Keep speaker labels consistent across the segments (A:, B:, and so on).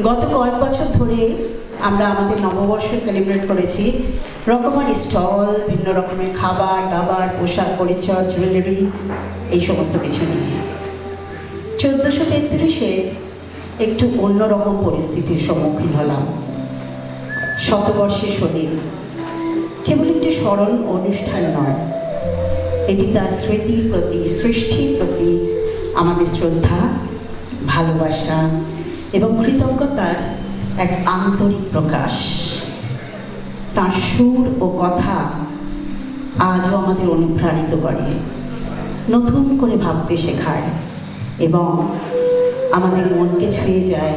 A: গত কয়েক বছর ধরে আমরা আমাদের নববর্ষ সেলিব্রেট করেছি রকমারি স্টল, ভিন্ন রকমের খাবার দাবার, পোশাক পরিচ্ছদ, জুয়েলারি, এই সমস্ত কিছু নিয়ে। 1433-এ একটু অন্যরকম পরিস্থিতির সম্মুখীন হলাম। শতবর্ষে শনি কেবল একটি স্মরণ অনুষ্ঠান নয়, এটি তার স্মৃতির প্রতি, সৃষ্টির প্রতি আমাদের শ্রদ্ধা, ভালোবাসা এবং কৃতজ্ঞতার এক আন্তরিক প্রকাশ। তার সুর ও কথা আজও আমাদের অনুপ্রাণিত করে, নতুন করে ভাবতে শেখায় এবং আমাদের মনকে ছুঁয়ে যায়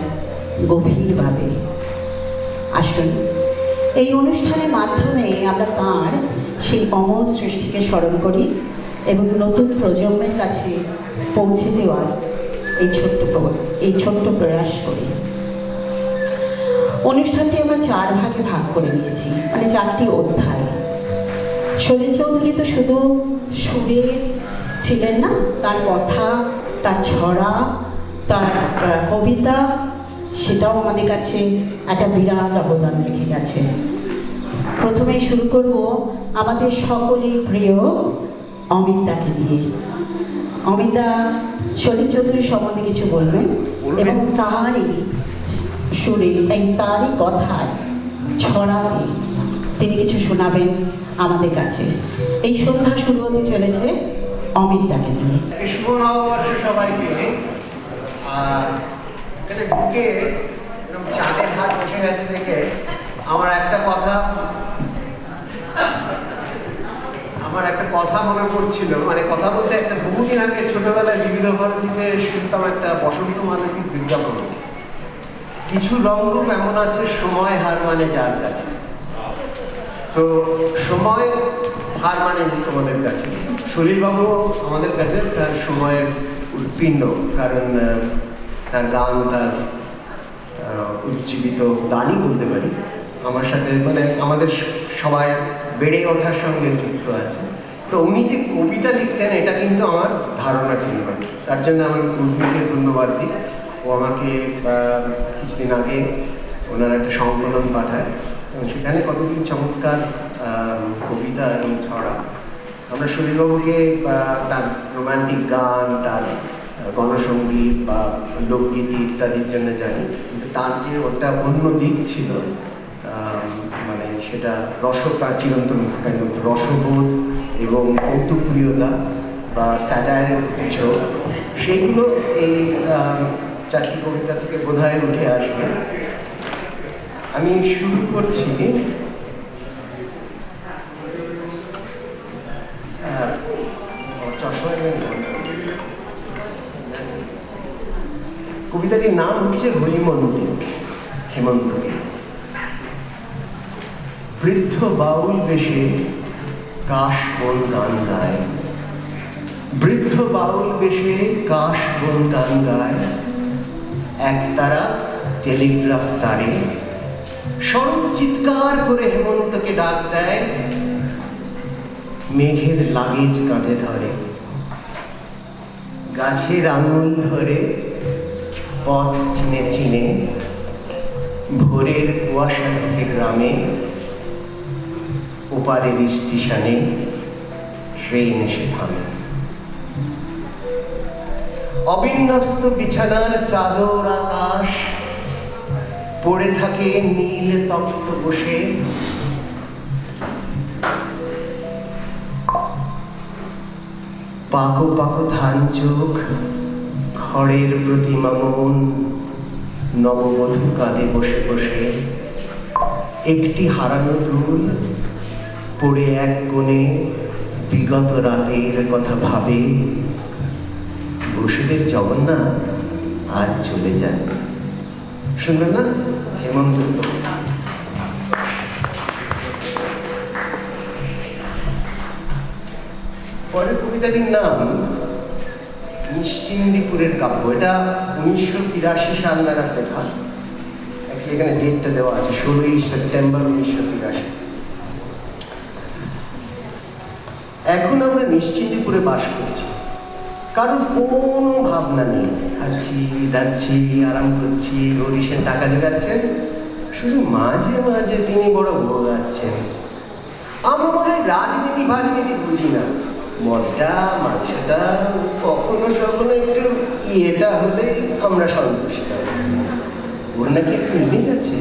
A: গভীরভাবে। আসুন এই অনুষ্ঠানের মাধ্যমে আমরা তাঁর সেই অমর সৃষ্টিকে স্মরণ করি এবং নতুন প্রজন্মের কাছে পৌঁছে দেওয়ার এই ছোট্ট প্রয়াস করি। অনুষ্ঠানটি আমরা 4 ভাগে ভাগ করে নিয়েছি, মানে 4টি অধ্যায়। সলিল চৌধুরী তো শুধু সুরে ছিলেন না, তার কথা, তার ছড়া, তার কবিতা, সেটাও আমাদের কাছে একটা বিরাট অবদান রেখে গেছে। প্রথমেই শুরু করব আমাদের সকলের প্রিয় অমিতাকে দিয়ে। অমিতা সলিল চৌধুরী সম্বন্ধে কিছু বলবেন এবং তারই সুরে, তারই কথায় ছড়াতে তিনি কিছু শোনাবেন আমাদের কাছে। এই সন্ধ্যা শুরু হতে চলেছে অমিতাকে দিয়ে।
B: শুভ নববর্ষ সবাইকে। এখানে ঢুকে এরকম চাঁদের ঘাট বসে গেছে দেখে আমার একটা কথা মনে পড়ছিল। মানে কথা বলতে একটা বহুদিন আগে ছোটবেলায় বিবিধ ভারতীতে শুনতাম একটা বসন্ত মালতীর বিজ্ঞাপন, কিছু রংরূপ এমন আছে সময় হার মানে যার কাছে। তো সময় হার মানেনি তোমাদের কাছে, সলিলবাবু আমাদের কাছে তার সময়ের উত্তীর্ণ, কারণ তার গান, তার উজ্জীবিত গানই বলতে পারি আমার সাথে, মানে আমাদের সবাই বেড়ে ওঠার সঙ্গে যুক্ত আছে। তো উনি যে কবিতা লিখতেন এটা কিন্তু আমার ধারণা ছিল না, তার জন্য আমি উর্মিকে ধন্যবাদ দিই। ও আমাকে কিছুদিন আগে ওনার একটা সংকলন পাঠায় এবং সেখানে কতগুলি চমৎকার কবিতা এবং ছড়া। আমরা সলিলবাবুকে তার রোমান্টিক গান, তার গণসঙ্গীত বা লোকগীতি ইত্যাদির জন্য জানি, কিন্তু তার যে ওটা অন্য দিক ছিল, মানে সেটা তার চিরন্তন রসবোধ এবং কৌতুকপ্রিয়তা বা স্যাটায়ারের কিছু, সেইগুলো এই 4টি কবিতা থেকে বোধহয় উঠে আসবে। আমি শুরু করছি। কবিতাটির নাম হচ্ছে হৈমন্তিক, হেমন্তকে। বৃদ্ধ বাউল বেশে কাশ বন গান গায়, বৃদ্ধ বাউল বেশে কাশ বন গান গায়, একতারা টেলিগ্রাফ তারে শরৎ চিৎকার করে হেমন্তকে ডাক দেয়, মেঘের লাগেজ কাঁধে ধরে, গাছের আঙুল ধরে পথ চিনে চিনে, ভোরের কুয়াশা ঢুকে গ্রামে, ওপারের স্টেশনে ট্রেন এসে থামে। অবিন্যস্ত বিছানার চাদর আকাশ পড়ে থাকে নীল তপ্ত বসে, পাকো পাকো ধান চোখ, খড়ের প্রতিমা মন, নববধূ কাঁধে বসে বসে, একটি হারানো দুল পড়ে এক কোণে বিগত রাতের কথা ভাবে, বসুদেব জগন্নাথ আজ চলে যান। শুনলেন না হেমন্ত? পরের কবিতাটির নাম নিশ্চিন্দিপুরের কাব্য। এটা 1983 সাল নাগাদ লেখা। অ্যাকচুয়ালি এখানে ডেটটা দেওয়া আছে, 16ই সেপ্টেম্বর 1983। এখন আমরা নিশ্চিন্দিপুরে বাস করছি। কারোর কোনো ভাবনা নেই, খাচ্ছি যাচ্ছি আরাম করছি, গৌরীশের টাকা জোগাচ্ছেন, শুধু মাঝে মাঝে তিনি বড় ভোগাচ্ছেন। আমরা মনে হয় রাজনীতি বুঝি না, মদটা মাংসটা কখনো সখনো একটু ইয়েটা হলেই আমরা সন্তুষ্ট। ওর নাকি একটু ইমেজ আছে,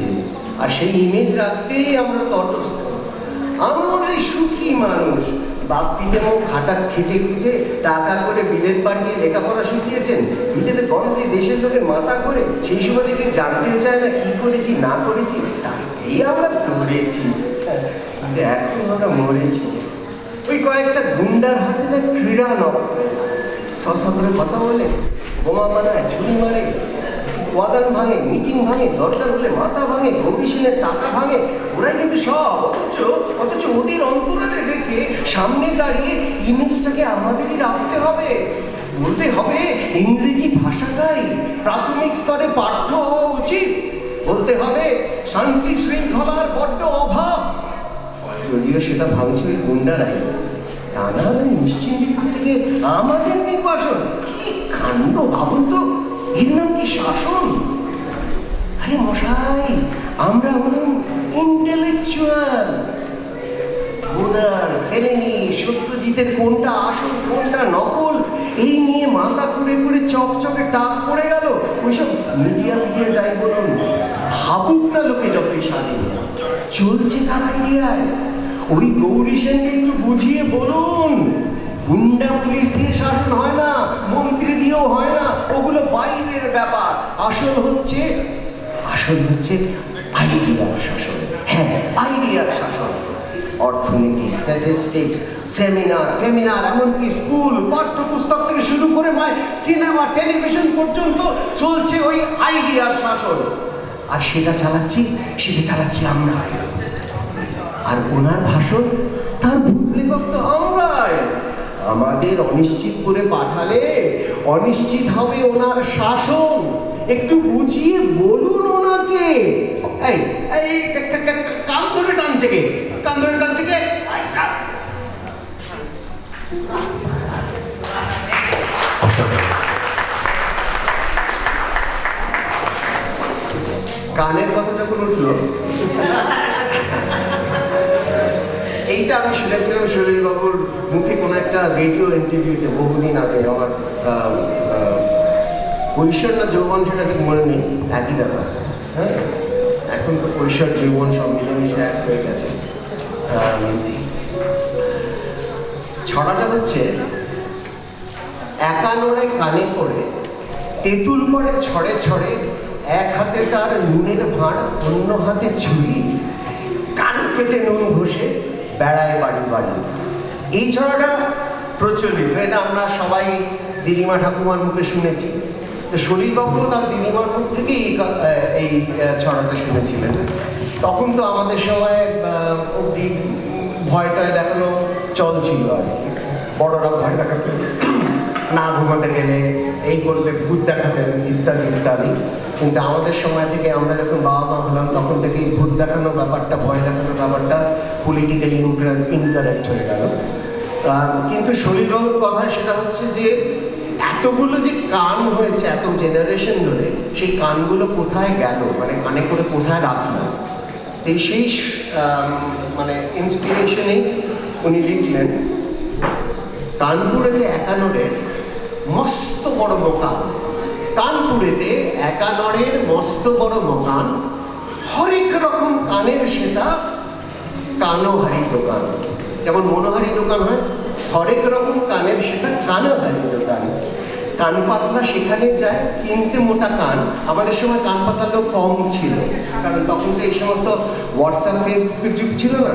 B: আর সেই ইমেজ রাখতেই আমরা তটস্থ। আমরা মনে হয় সুখী মানুষ, বাপ্পিতে খাটা খেটে খুঁটে টাকা করে বিলেত পাঠিয়ে লেখাপড়া শিখিয়েছেন, বিলেতে গন্ধে দেশের লোকের মাথা করে সেই সময় দেখে জানতে চায় না কি করেছি না করেছি, তাই আমরা দৌড়েছি। কিন্তু এখন আমরা মরেছি ওই কয়েকটা গুন্ডার হাতে না ক্রীড়া নকরে শশা করে কথা বলে, বোমা বানায়, ছুরি মারে, ওয়াদান ভাঙে, মিটিং ভাঙে, দরকার হলে মাথা ভাঙে, কমিশনের টাকা ভাঙে, ওরাই কিন্তু সব। অথচ ওদের অন্তরালে রেখে সামনে দাঁড়িয়ে ইমেজটাকে আমাদেরই রাখতে হবে, বলতে হবে ইংরেজি ভাষাটাই প্রাথমিক স্তরে পাঠ্য হওয়া উচিত, বলতে হবে শান্তি শৃঙ্খলার বড্ড অভাব। যদিও সেটা ভাঙছে ওই গুন্ডারাই, তা না হলে নিশ্চিন্তিপুর থেকে আমাদের নির্বাসন। কি কাণ্ড ভাবুন তো, এর নাম কি শাসন? আরে মশাই, আমরা হলাম ইন্টেলেকচুয়াল। বোদার, ফেরেনি, সত্যজিতের কোনটা আসল কোনটা নকল এই নিয়ে মাথা করে করে চকচকে টাক পড়ে গেল। ওইসব মিডিয়া যাই বলুন, ভাবুক না লোকে যতই স্বাধীন, চলছে কার আইডিয়ায়? ওই গৌরী সেনকে একটু বুঝিয়ে বলুন, গুন্ডা পুলিশ দিয়ে শাসন হয় না, মন্ত্রী দিয়েও হয় না, ওগুলো বাইরের ব্যাপার। আসল হচ্ছে আইডিয়ার শাসন। হ্যাঁ, আইডিয়ার শাসন। অর্থনীতি, স্ট্যাটিস্টিক্স, সেমিনার, এমনকি স্কুল পাঠ্যপুস্তক থেকে শুরু করে সিনেমা টেলিভিশন পর্যন্ত চলছে ওই আইডিয়ার শাসন। আর সেটা চালাচ্ছি আমরা। আর ওনার ভাষণ, তার বুঝলে তো আমরাই। আমাদের অনিশ্চিত করে পাঠালে অনিশ্চিত হবে ওনার শাসন। একটু বুঝিয়ে বলুন ওনাকে। এই কান ধরে টানছে কে? কানের কথা যখন উঠলো, এইটা আমি শুনেছিলাম সলিলবাবুর মুখে কোনো একটা রেডিও ইন্টারভিউতে বহুদিন আগে। আমার কৈশোর না যৌবন সেটা ঠিক মনে নেই, একই ব্যাপার। হ্যাঁ, এখন তো কৈশোর যৌবন সব মিলেমিশে এক হয়ে গেছে। ছড়াটা হচ্ছে, একা নোড়ে কানে পড়ে তেঁতুল পড়ে ছড়ে ছড়ে, এক হাতে তার নুনের ভাঁড়, অন্য হাতে ছুরি, কান কেটে নুন ঘষে বেড়ায় বাড়ি বাড়ি। এই ছড়াটা প্রচলিত, এটা আমরা সবাই দিদিমা ঠাকুমার মুখে শুনেছি। তো সলিলবাবুও তার দিদিমার মুখ থেকে এই ছড়াটা শুনেছিলেন। তখন তো আমাদের সময় অবধি ভয়টায় দেখানো চল ছিল আর কি। বড়রা ভয় দেখাতেন, না ঘুমাতে গেলে এই করলে ভূত দেখাতেন, ইত্যাদি ইত্যাদি। কিন্তু আমাদের সময় থেকে আমরা যখন বাবা মা হলাম তখন থেকেই ভূত দেখানোর ব্যাপারটা, ভয় দেখানোর ব্যাপারটা পলিটিক্যালি ইনকারেক্ট হয়ে গেল। কিন্তু সলিলবাবুর কথা সেটা হচ্ছে যে এতগুলো যে কান হয়েছে এত জেনারেশন ধরে, সেই কানগুলো কোথায় গেল, মানে কানে করে কোথায় রাখলো। তো সেই ইন্সপিরেশনে উনি লিখলেন, কানপুরেতে একানোরের মস্ত বড় দোকান, কানপুরেতে একানোরের মস্ত বড় দোকান, হরেক রকম কানের সেটা কানোহারি দোকান। যেমন মনোহারি দোকান হয়, হরেক রকম কানের সেটা কানোহারি দোকান। কান পাতলা সেখানে যায় কিনতে মোটা কান। আমাদের সময় কান পাতলা লোক কম ছিল, কারণ তখন তো এই সমস্ত হোয়াটসঅ্যাপ ফেসবুকের যুগ ছিল না।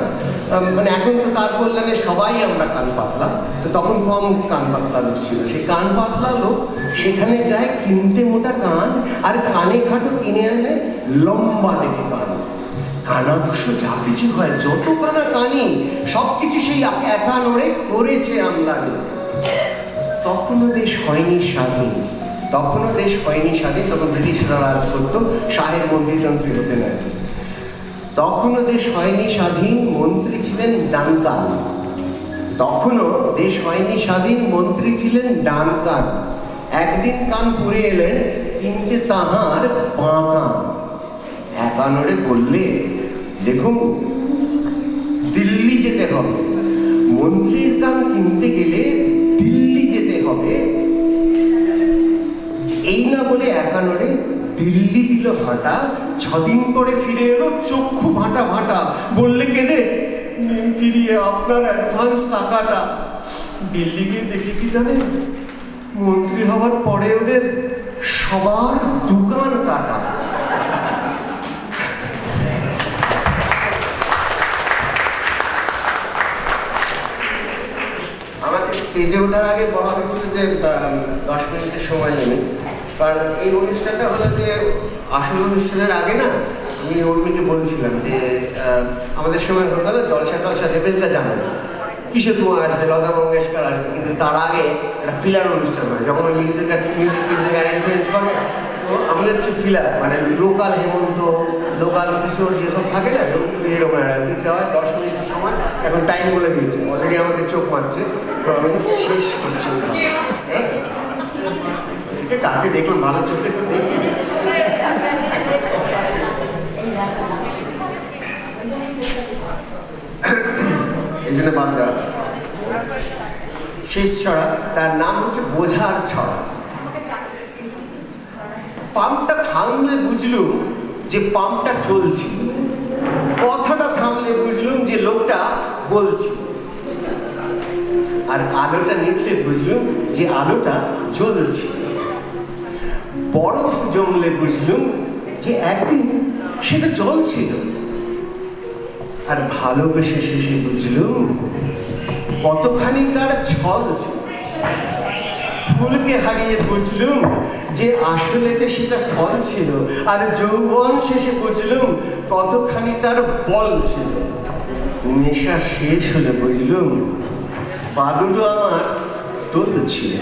B: মানে এখন তো তার কল্যাণে সবাই আমরা কান পাতলা, তো তখন কম কান পাতলা লোক ছিল। সেই কান পাতলা লোক সেখানে যায় কিনতে মোটা কান, আর কানে খাটো কিনে আনে লম্বা দেখে কান। কানাঘুষ যা কিছু হয়, যত কানা কানি সব কিছু সেই একা নড়ে করেছে আমদানি। তখনও দেশ হয়নি স্বাধীন, তখন ব্রিটিশরা রাজ করতো, সাহেব মন্ত্রী টন্ত্রী হতে নেয়। তখনও দেশ হয়নি স্বাধীন, মন্ত্রী ছিলেন ডানকান। তখনও দেশ হয়নি স্বাধীন, মন্ত্রী ছিলেন ডান কান। একদিন কান পুড়ে এলেন, কিনতে তাহার বাঁ কান। একানরে বললে, দেখুন দিল্লি যেতে হবে, মন্ত্রীর কান কিনতে গেলে দিল্লি যেতে হবে। এই না বলে একানরে দিল্লি দিল হাঁটা। 6 দিন পরে ফিরে এলো চক্ষু ভাটা ভাটা। বললে কেঁদে, নিন ফিরিয়ে আপনার অ্যাডভান্স টাকাটা। দিল্লি গিয়ে দেখে কি জানেন, মন্ত্রী হওয়ার পরে ওদের সবার দোকান কাটা। আমাকে স্টেজে ওঠার আগে বলা হয়েছিল যে 10 মিনিটের সময় নেবে, কারণ এই অনুষ্ঠানটা হলো যে আসল অনুষ্ঠানের আগে না আমি উর্মিকে বলছিলাম যে আমাদের সময় হতো না জলসা টলসা, দেবেশদা জানেন কিশোর কুমার আসবে, লতা মঙ্গেশকর আসবে, কিন্তু তার আগে একটা ফিলার অনুষ্ঠান হয়। যখন ওই মিউজিক অ্যারেঞ্জমেন্ট করে, তো আমি হচ্ছে ফিলার, মানে লোকাল হেমন্ত, লোকাল কিশোর যেসব থাকে না, এরকম দিতে হয় 10 মিনিটের সময়। এখন টাইম বলে দিয়েছে, অলরেডি আমাকে চোখ মারছে, তো আমি শেষ করছি। কাকে দেখলাম ভালো চোখে, তো দেখি এই জন্য বাদ দেওয়া। শেষ ছড়া, তার নাম হচ্ছে বোঝার ছড়া। পাম্পটা থামলে বুঝলুম যে পাম্পটা চলছে, কথাটা থামলে বুঝলুম যে লোকটা বলছে, আর আলোটা নিভলে বুঝলুম যে আলোটা জ্বলছে। বরফ জমলে বুঝলুম যে একদিন সেটা জল ছিল, আর ভালোবেসে শেষে বুঝলুম কতখানি তার ছল ছিল। ফুলকে হারিয়ে বুঝলুম যে আসলেতে সেটা ফল ছিল, আর যৌবন শেষে বুঝলুম কতখানি তার বল ছিল। নেশা শেষ হলে বুঝলুম পা দুটো আমার দোল ছিল।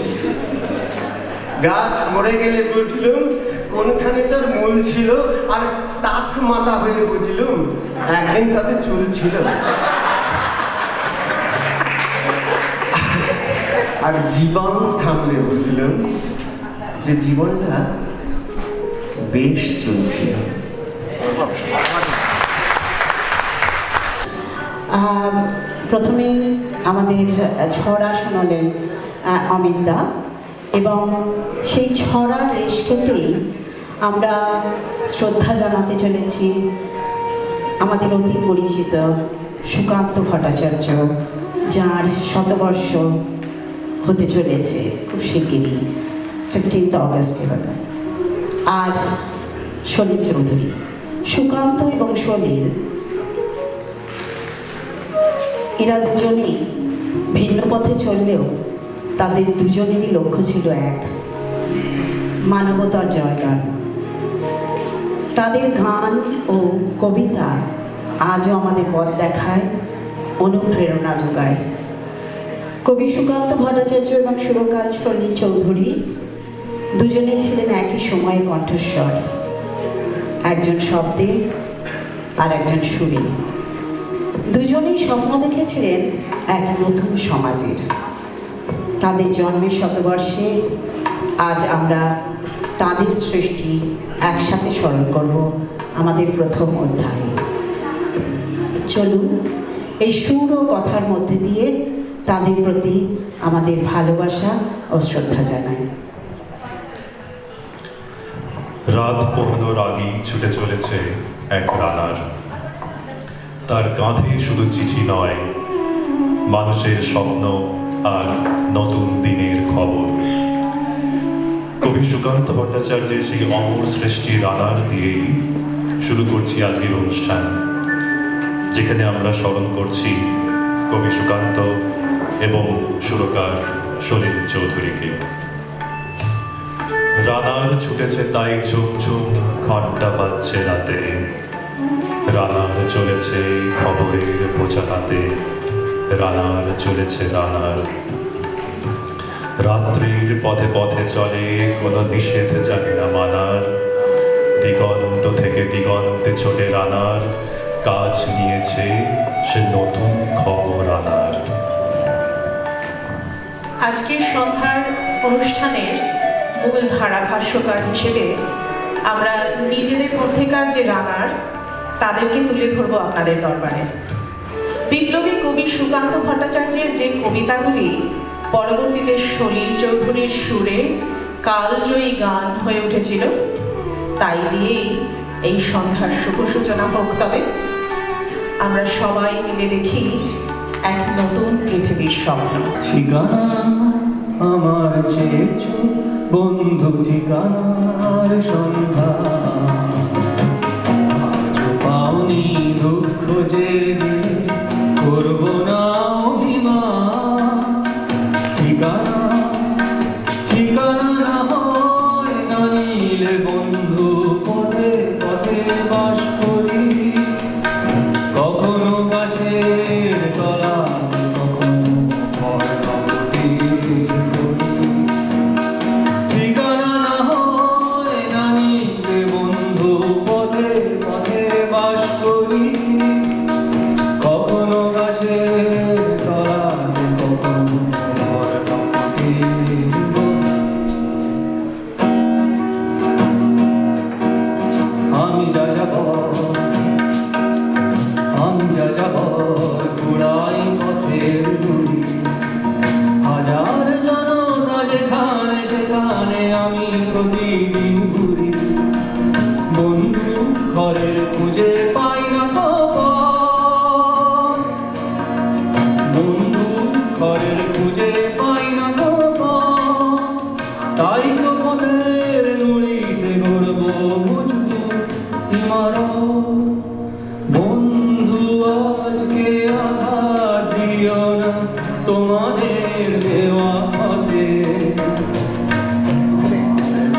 B: গাছ মরে গেলে বুঝলুম কোনখানে তার মূল ছিল, আর টাক মাথা হয়ে বুঝলুম একদিন তাতে চুল ছিল। আর জীবন থামলে বুঝলাম যে জীবনটা বেশ চলছিল।
A: প্রথমেই আমাদের ছড়া শোনালেন অমিতদা, এবং সেই ছড়ার রেশ কেটেই আমরা শ্রদ্ধা জানাতে চলেছি আমাদের অতি পরিচিত সুকান্ত ভট্টাচার্য, যার শতবর্ষ হতে চলেছে খুব শিগগিরই, 15 অগস্টে হতে। আর সলিল চৌধুরী, সুকান্ত এবং সলিল এরা দুজনেই ভিন্ন পথে চললেও তাদের দুজনেরই লক্ষ্য ছিল এক, মানবতার জয়গান। তাদের গান ও কবিতা আজও আমাদের পথ দেখায়, অনুপ্রেরণা যোগায়। কবি সুকান্ত ভট্টাচার্য এবং সুরকার সলিল চৌধুরী দুজনেই ছিলেন একই সময়ে কণ্ঠস্বর, একজন শব্দে আর একজন সুরে। দুজনেই স্বপ্ন দেখেছিলেন এক নতুন সমাজের। তাদের জন্মের শতবর্ষে আজ আমরা তাদের সৃষ্টি একসাথে স্মরণ করব আমাদের প্রথম অধ্যায়ে। চলুন এই সুর ও কথার মধ্যে দিয়ে তাদের প্রতি আমাদের ভালোবাসা ও শ্রদ্ধা জানাই।
C: রাত পোহানোর আগেই ছুটে চলেছে এক রানার। তার কাঁধে শুধু চিঠি নয়, মানুষের স্বপ্ন আর নতুন দিনের খবর। কবি সুকান্ত ভট্টাচার্যের সেই অমর সৃষ্টি রানার দিয়েই শুরু করছি আজকের অনুষ্ঠান, যেখানে আমরা স্মরণ করছি কবি সুকান্ত এবং সুরকার সলিল চৌধুরীকে। রানার ছুটেছে তাই ঝুম ঝুম ঘন্টা বাজছে রাতে, রানার চলেছে খবরের বোঝা হাতে, রানার চলেছে রানার। রাত্রির পথে পথে চলে কোনো নিষেধ জানি না মানার, দিগন্ত থেকে দিগন্তে ছোটে রানার, কাজ নিয়েছে সে নতুন খবর আনার।
A: আজকের সন্ধ্যার অনুষ্ঠানের মূল ধারাভাষ্যকার হিসেবে আমরা নিজেদের মধ্যেকার যে রানার তাদেরকে তুলে ধরবো আপনাদের দরবারে। বিপ্লবী কবি সুকান্ত ভট্টাচার্যের যে কবিতাগুলি পরবর্তীতে সলিল চৌধুরীর সুরে কালজয়ী গান হয়ে উঠেছিল, তাই দিয়েই এই সন্ধ্যার শুভ সূচনা হোক। তবে আমরা সবাই মিলে দেখি এক নতুন পৃথিবীর স্বপ্ন।
D: ঠিকানা আমার চেয়েছ বন্ধু, ঠিকানার সন্ধ্যা আজও পাওনি, দুঃখ যে দিলে করব না অভিমান। ঠিকানা ঠিকানা না হয় না নিলে বন্ধু, পথে পথে বাস করি, কখনো গাছের তলা, ঠিকানা না হয় না নিলে বন্ধু, পথে পথে বাস করি, কখনো গাছের তলায়, কখনো ঘর কাঁপাতে আমি যা যাব, আমি যা যাব ঘুরাই পথের গুলি, হাজার জনতা যেখানে সেখানে আমি প্রতিদিন ঘুরি, বন্ধু ঘরের খুঁজে পাই না তো পথ, বন্ধু ঘরের খুঁজে পাই না তো পথ, তাই তো পথের নুড়িতে গড়ব মজবুত ইমারত। বন্ধু আজকে আঘাত দিও না তোমাদের দেওয়া পথে,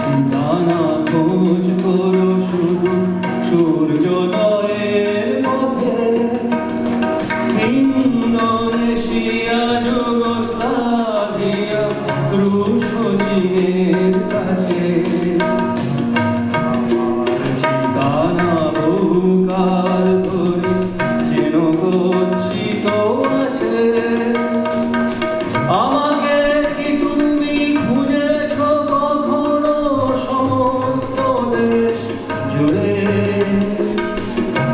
D: ঠিকানা খোঁজ করো শুধু সূর্যোদয়ের পথে, ইন্দোনেশিয়া, যুগোস্লাভিয়া, রুশ ও চীনের কাছে, ঠিকানা বহুকাল ধরে যেন গচ্ছিত আছে। আমাকে কি তুমি খুঁজেছ কখনো সমস্ত দেশ জুড়ে,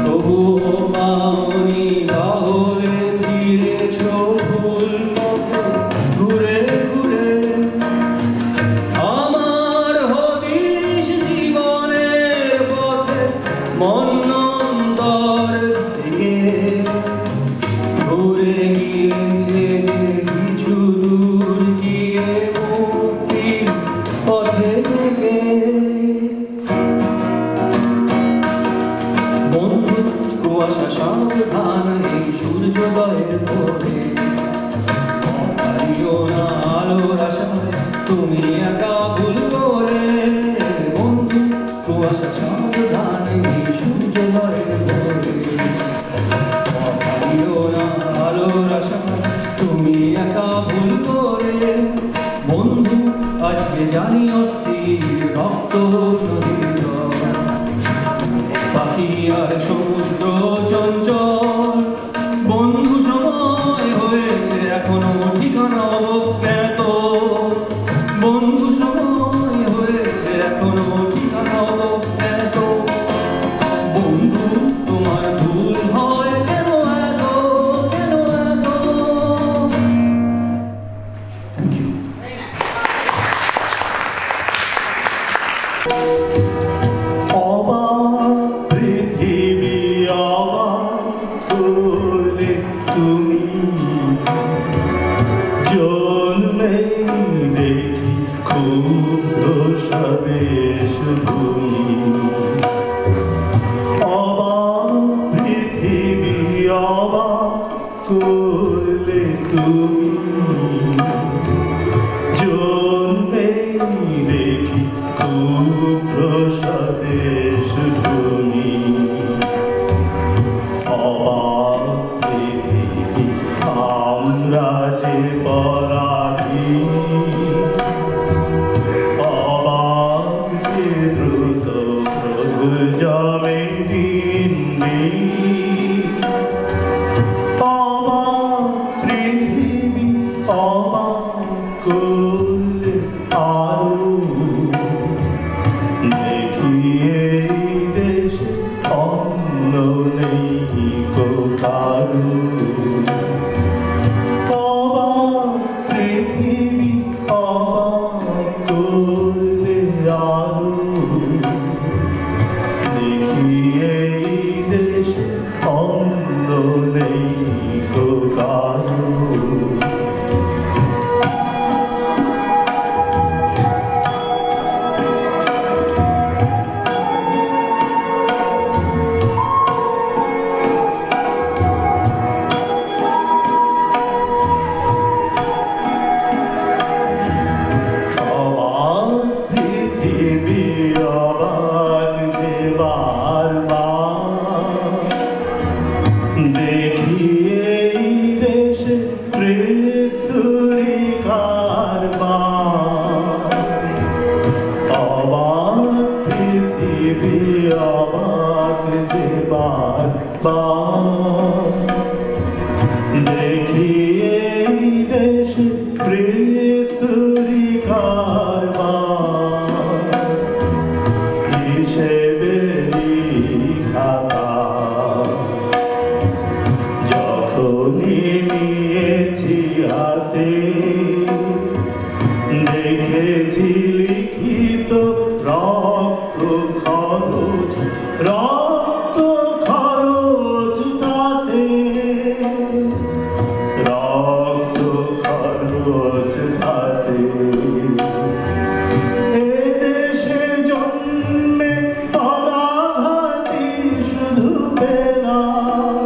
D: তবুও পাওনি, তাহলে ফিরেছ ভুল পথে ঘুরে ঘুরে। আমার হদিশ জীবনের পথে মন্বন্তর থেকে ঘুরে গিয়েছে যে কিছু দূর গিয়ে মুক্তির পথে থেকে। বন্ধু কুয়াশা সাবধান এই সূর্যোদয়ের পথে, হারিও না আলোর আশায় তুমি একা ভুল করে। বন্ধু কুয়াশা সাবধান এই সূর্যোদয়ের পথে, হারিও না আলোর আশায় তুমি একা ভুল করে। বন্ধু আজকে জানি অস্থির রক্ত নদীর জল, পাখি আর সমুদ্র চঞ্চল। বন্ধু সময় হয়েছে এখনো ঠিকানা অজ্ঞাত, বন্ধু সময় হয়েছে এখনো ঠিকানা অজ্ঞাত। বন্ধু তোমার ভুল হয় কেন এত, কেন এত। Thank you.
E: অবাক পৃথিবী অবাক করলে তুমি, জন্মে দেখি ক্ষুদ্র স্বদেশ ভূমি। অবাক পৃথিবী অবাক করলে তুমি, জন্মে দেখি ক্ষুদ্র স্বদেশ ভূমি। অবাক পৃথিবী আমরা যে পরাধীন, অবাক যে দ্রুত প্রভু জমে দিন দিন। অবাক পৃথিবী অবাক যে বারবার দেখি এই দেশে মৃত্যুরি কারবার হিসেবে খাতা যখনই নিয়েছি হাতে দেখেছি লিখিত রক্ত খরচ রক্ত খরচ তাতে রক্ত খরচ তাতে এদেশে জন্মে পদাঘাতী শুধু পেলাম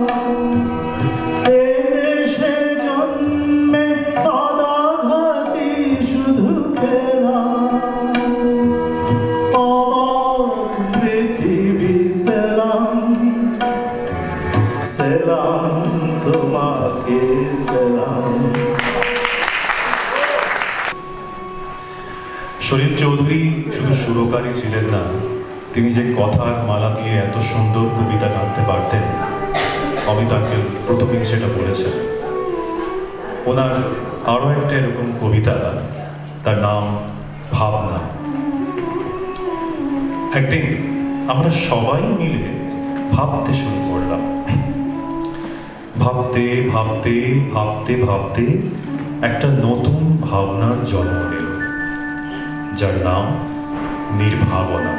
E: এদেশে জন্মে পদাঘাতী শুধু পেলাম অবাক পৃথিবী সেলাম সেলাম তোমাকে সেলাম।
C: সলিল চৌধুরী শুধু সুরকারই ছিলেন না, তিনি যে কথার মালা দিয়ে এত সুন্দর কবিতা গাঁথতে পারতেন, অমিত আঙ্কেল প্রথমেই সেটা বলেছেন। ওনার আরও একটা এরকম কবিতা, তার নাম ভাবনা। একদিন আমরা সবাই মিলে ভাবতে শুরু করলাম। ভাবতে ভাবতে ভাবতে ভাবতে একটা নতুন ভাবনার জন্ম নিল, যার নাম নির্ভাবনা।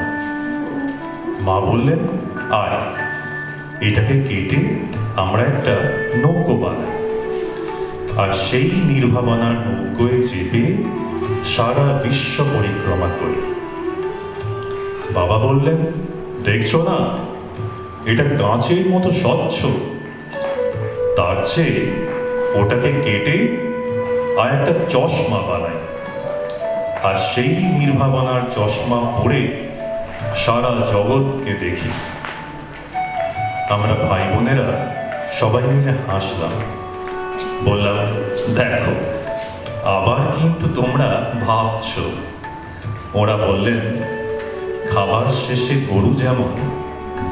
C: মা বললেন, আয় এটাকে কেটে আমরা একটা নৌকো বানাই, আর সেই নির্ভাবনার নৌকোয় চেপে সারা বিশ্ব পরিক্রমা করি। বাবা বললেন, দেখছো না এটা কাঁচের মতো স্বচ্ছ, তার চেয়ে ওটাকে কেটে আর একটা চশমা বানাই, আর সেই নির্ভাবনার চশমা পরে সারা জগৎকে দেখি। আমরা ভাই বোনেরা সবাই মিলে হাসলাম, বললাম, দেখো আবার কিন্তু তোমরা ভাবছো। ওরা বললেন, খাবার শেষে গরু যেমন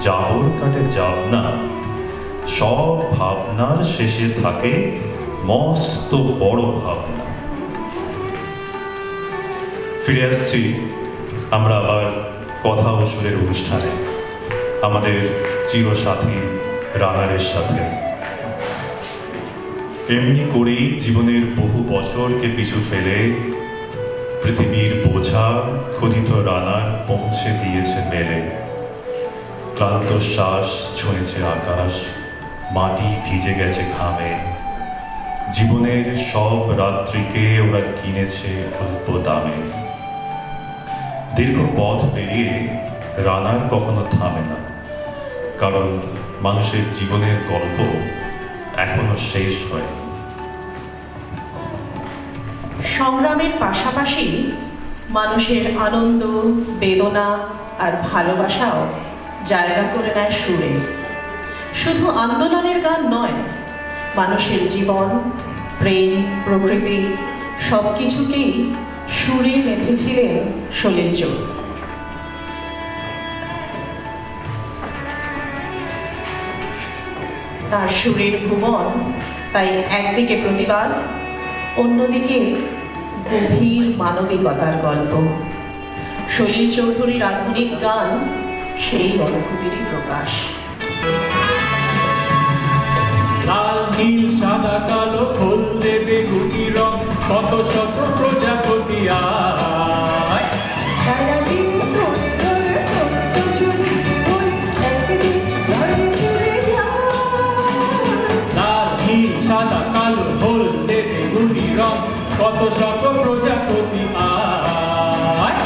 C: জাবর কাটে জাবনা, সব ভাবনার শেষে থাকে মস্ত বড় ভাবনা। ফিরে আসছি আমরা আবার কথা ও সুরের অনুষ্ঠানে আমাদের চিরসাথী রানারের সাথে। এমনি করেই জীবনের বহু বছরকে পিছু ফেলে পৃথিবীর বোঝা ক্ষুধিত রানার পৌঁছে দিয়েছে মেলে। ক্লান্ত শ্বাস ছুঁয়েছে আকাশ, মাটি ভিজে গেছে ঘামে। জীবনের সব রাত্রিকে ওরা কিনেছে অল্প দামে। দীর্ঘ পথ পেরিয়ে রানার কখনো থামে না, কারণ মানুষের জীবনের গল্প এখনো শেষ হয়নি।
A: সংগ্রামের পাশাপাশি মানুষের আনন্দ, বেদনা আর ভালোবাসাও জায়গা করে নেয় সুরে। শুধু আন্দোলনের গান নয়, মানুষের জীবন, প্রেম, প্রকৃতি সব কিছুকেই সুরে বেঁধেছিলেন সলিল চৌধুরী। তার সুরের ভুবন তাই একদিকে প্রতিবাদ, অন্যদিকে গভীর মানবিকতার গল্প। সলিল চৌধুরীর আধুনিক গান সেই অনুভূতিরই প্রকাশ।
D: লাল নীল সাদা কালো ফুল দেবে গুটি রং, শত শত প্রজাপতি আয়।
F: সারাদিন ধরে ধরে ছোট্ট ঝুড়ি ধরে একদিন ঘরে চলে যায়।
D: লাল নীল সাদা কালো ফুল দেবে গুটি রং, শত শত প্রজাপতি আয়।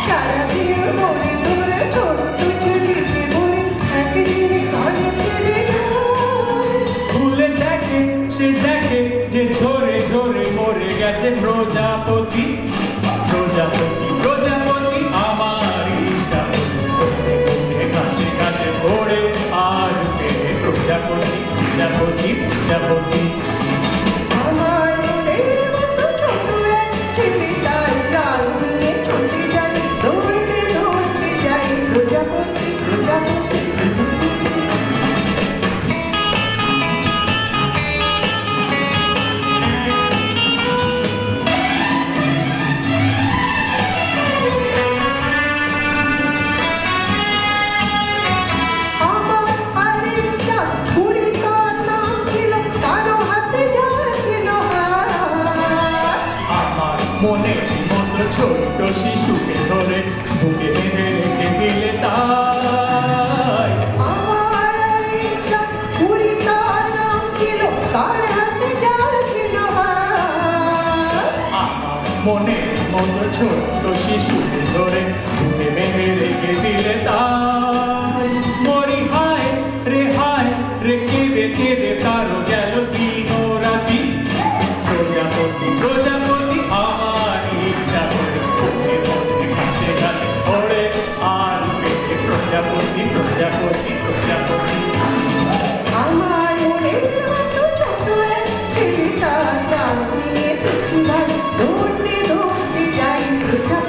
F: সারাদিন ধরে ধরে ছোট্ট ঝুড়ি ধরে একদিন ঘরে চলে যায়।
D: ভুলে দেখে সে দেখে যে ঝরে ঝরে মরে গেছে প্রজাপতি। প্রজাপতি প্রজাপতি আমার ইচ্ছা ঘাসে ঘাসে পড়ে আর প্রজাপতি প্রজাপতি প্রজাপতি।
F: আমার মনের মতো ছোট এক ছেলে তার ডাল নিয়ে চলে যায়, ধরতে ধরতে যায় প্রজাপতি প্রজাপতি।
D: বুকে বেঁধে রেখে দিলে তাই
F: আমার আরেকটা বুড়ি তার নাম ছিল, তার হাতে জাল ছিল হাত।
D: আমার মনে মতো ছোট্ট শিশু ধরে বুকে বেঁধে রেখে দিলে তাই মরি হায় রে কেঁদে কেঁদে কারো গেল দিন ও রাতি প্রজাপতি প্রজাপতি আমার ইচ্ছা করে মনে মনে ঘাসে ঘাসে ওড়ে আর পেটে প্রজাপতি প্রজাপতি প্রজাপতি
F: আমার মনের মতো ছোট এক ছেলেটা জাল নিয়ে পিছু ভাই দৌড়তে দৌড়তে যাই কোথায়।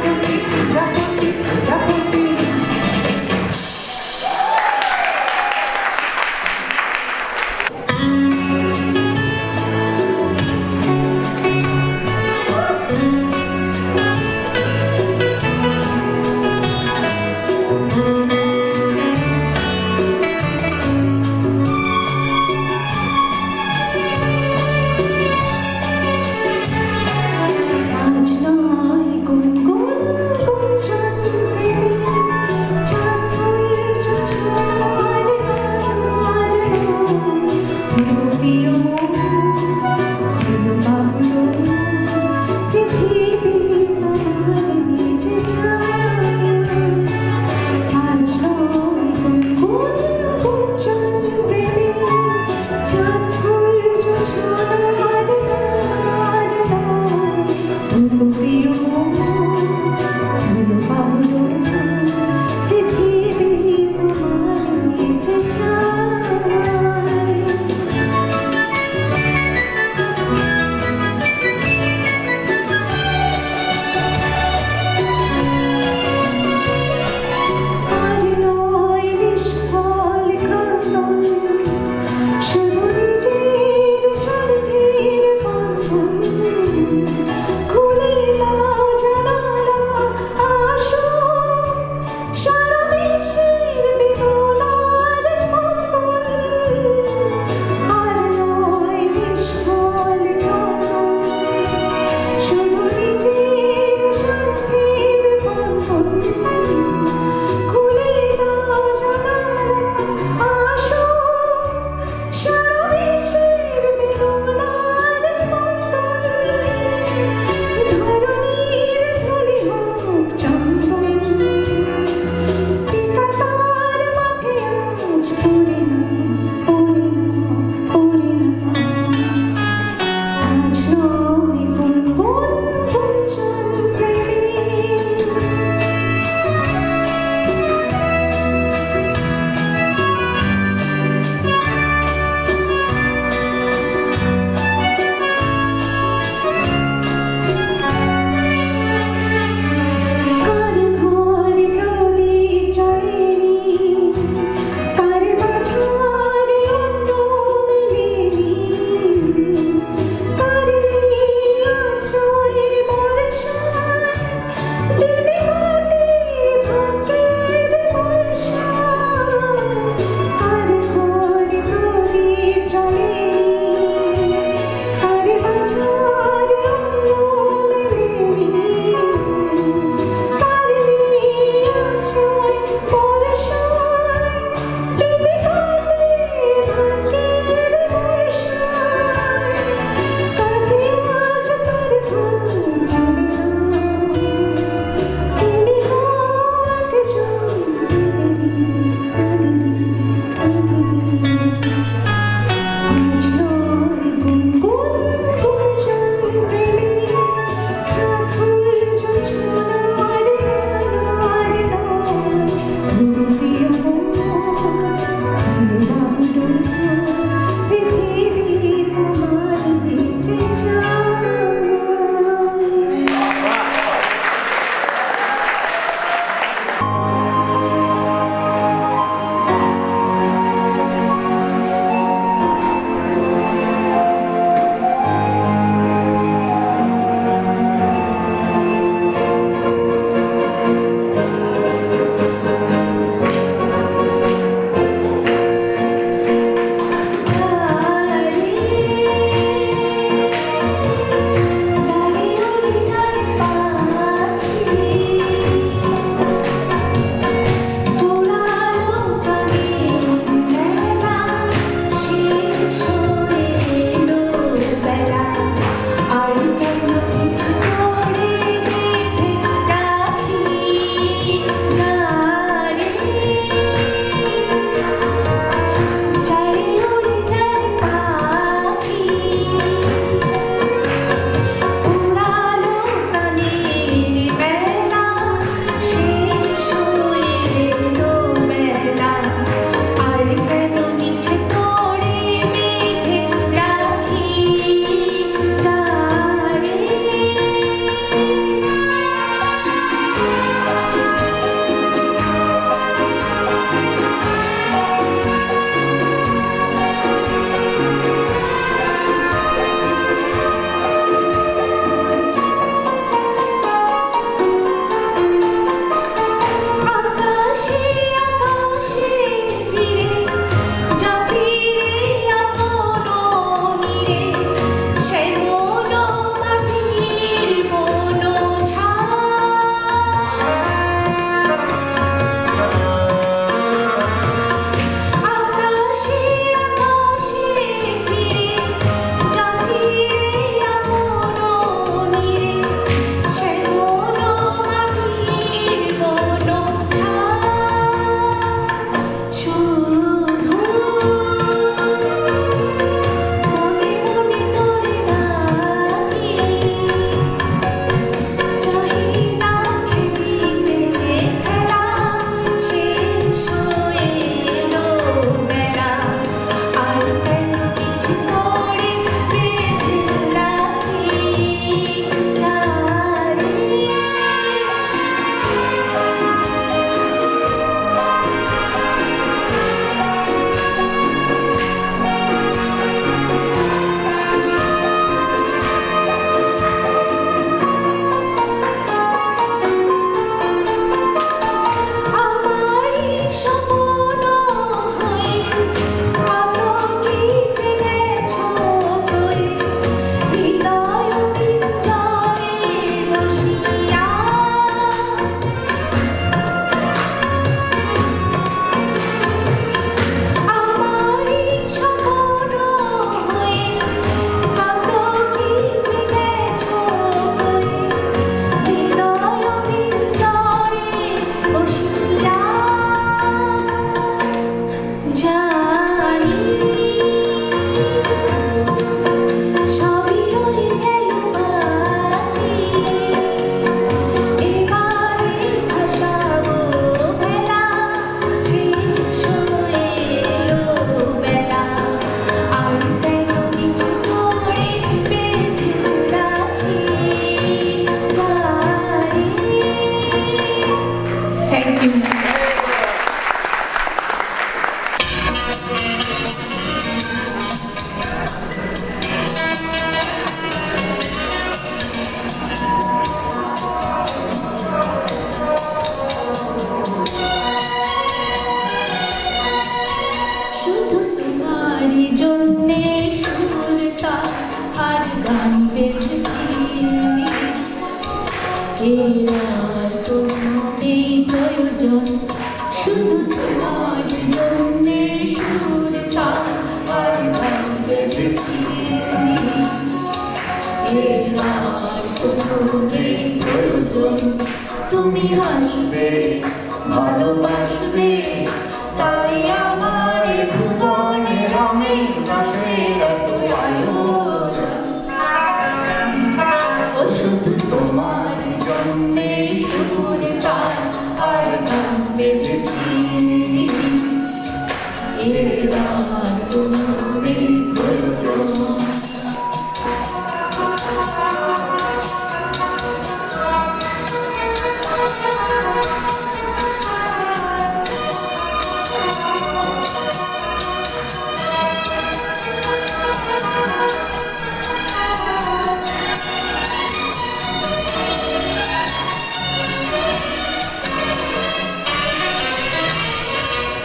G: শুধু তোমারই জন্যে সুরতা আর গান বেঁচেছি এরা তোমাদের প্রয়োজন শুধু তোমার জন্যে সুরতা আর গান বেঁচেছি এরা তোমাদের প্রয়োজন তুমি হাসবে ভালোবাসবে তাই আমার ভুবনে রঙে বাসে এত আলোচনা ও শুধু তোমার জন্যে সুরতা আর গান বেঁচেছি এরা তোমাদের প্রয়োজন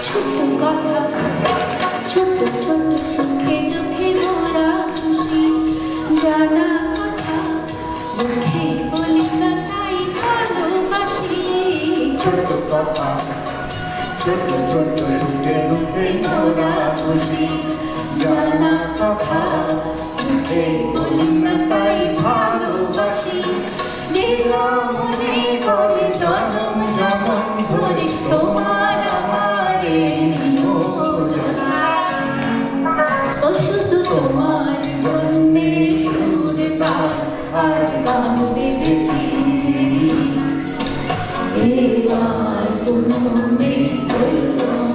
G: ছোট কথা ছোট ছোট সুখে দুঃখে মোরা খুশি জানা কথা মুখে বলি না তাই ভালোবাসি ছোট কথা ছোট ছোট সুখে দুঃখে মোরা খুশি জানা কথা মুখে বলি না তাই ভালোবাসি যে মনে করে জনম জনম ধরে তোমার আমার ও শুধু তোমার জন্যে সুরতা আর গান বেঁচেছি এবার কোনো নেই প্রয়োজন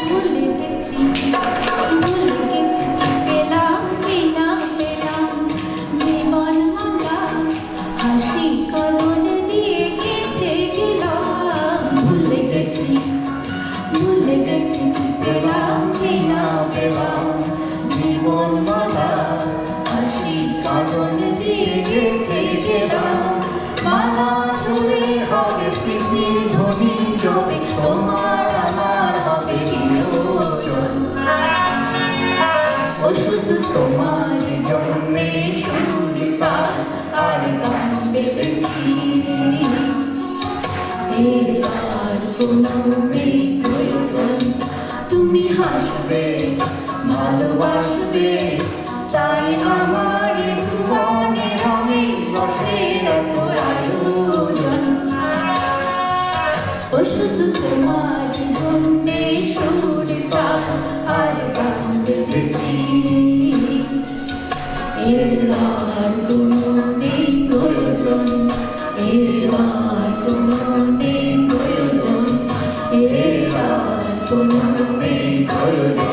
G: ভুলে গেছি পেলাম পেলাম পেলাম জীবন আমরা হাসি করুণ দিয়ে কেটে গেলাম ভুলে গেছি পেলাম পেলাম পেলাম জীবন মালা হাসি করুণ দিয়ে কেটে গেলাম মালা ছুঁয়ে হবে স্মৃতির ধ্বনি জবে তোমার আমার হবে নিয়োজন ও শুধু তোমার জন্যে সুরতা আর গান বেঁচেছি এবার কোনো নেই প্রয়োজন তুমি হাসবে ভালোবাসবে তাই আমার ভুবনে রঙে বসে এত আয়োজন ও শুধু তোমার জন্যে সুরতা আর গান বেঁচেছি এবার কোনো নেই প্রয়োজন এবার কোনো নেই প্রয়োজন এবার কোনো নেই প্রয়োজন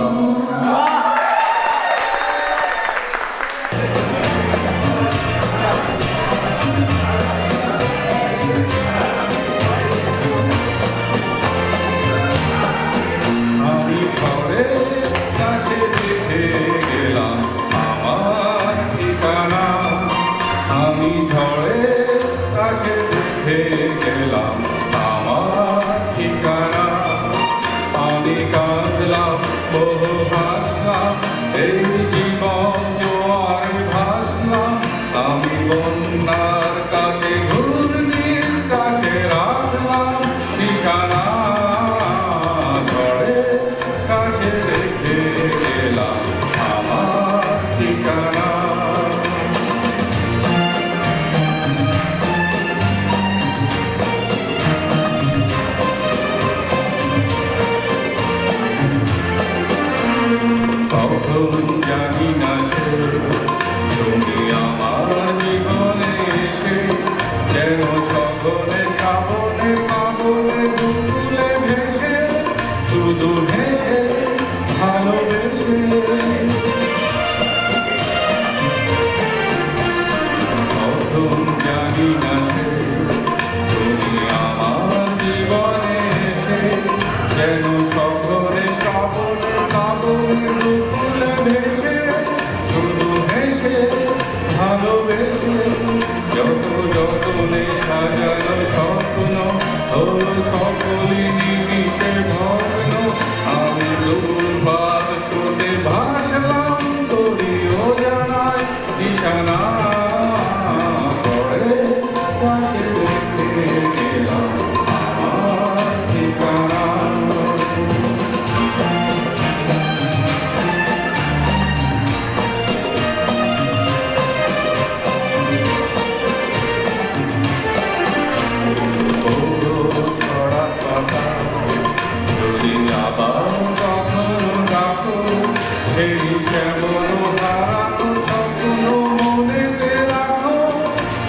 D: শ্যামল হারানো স্বপ্ন মনেতে রাখো,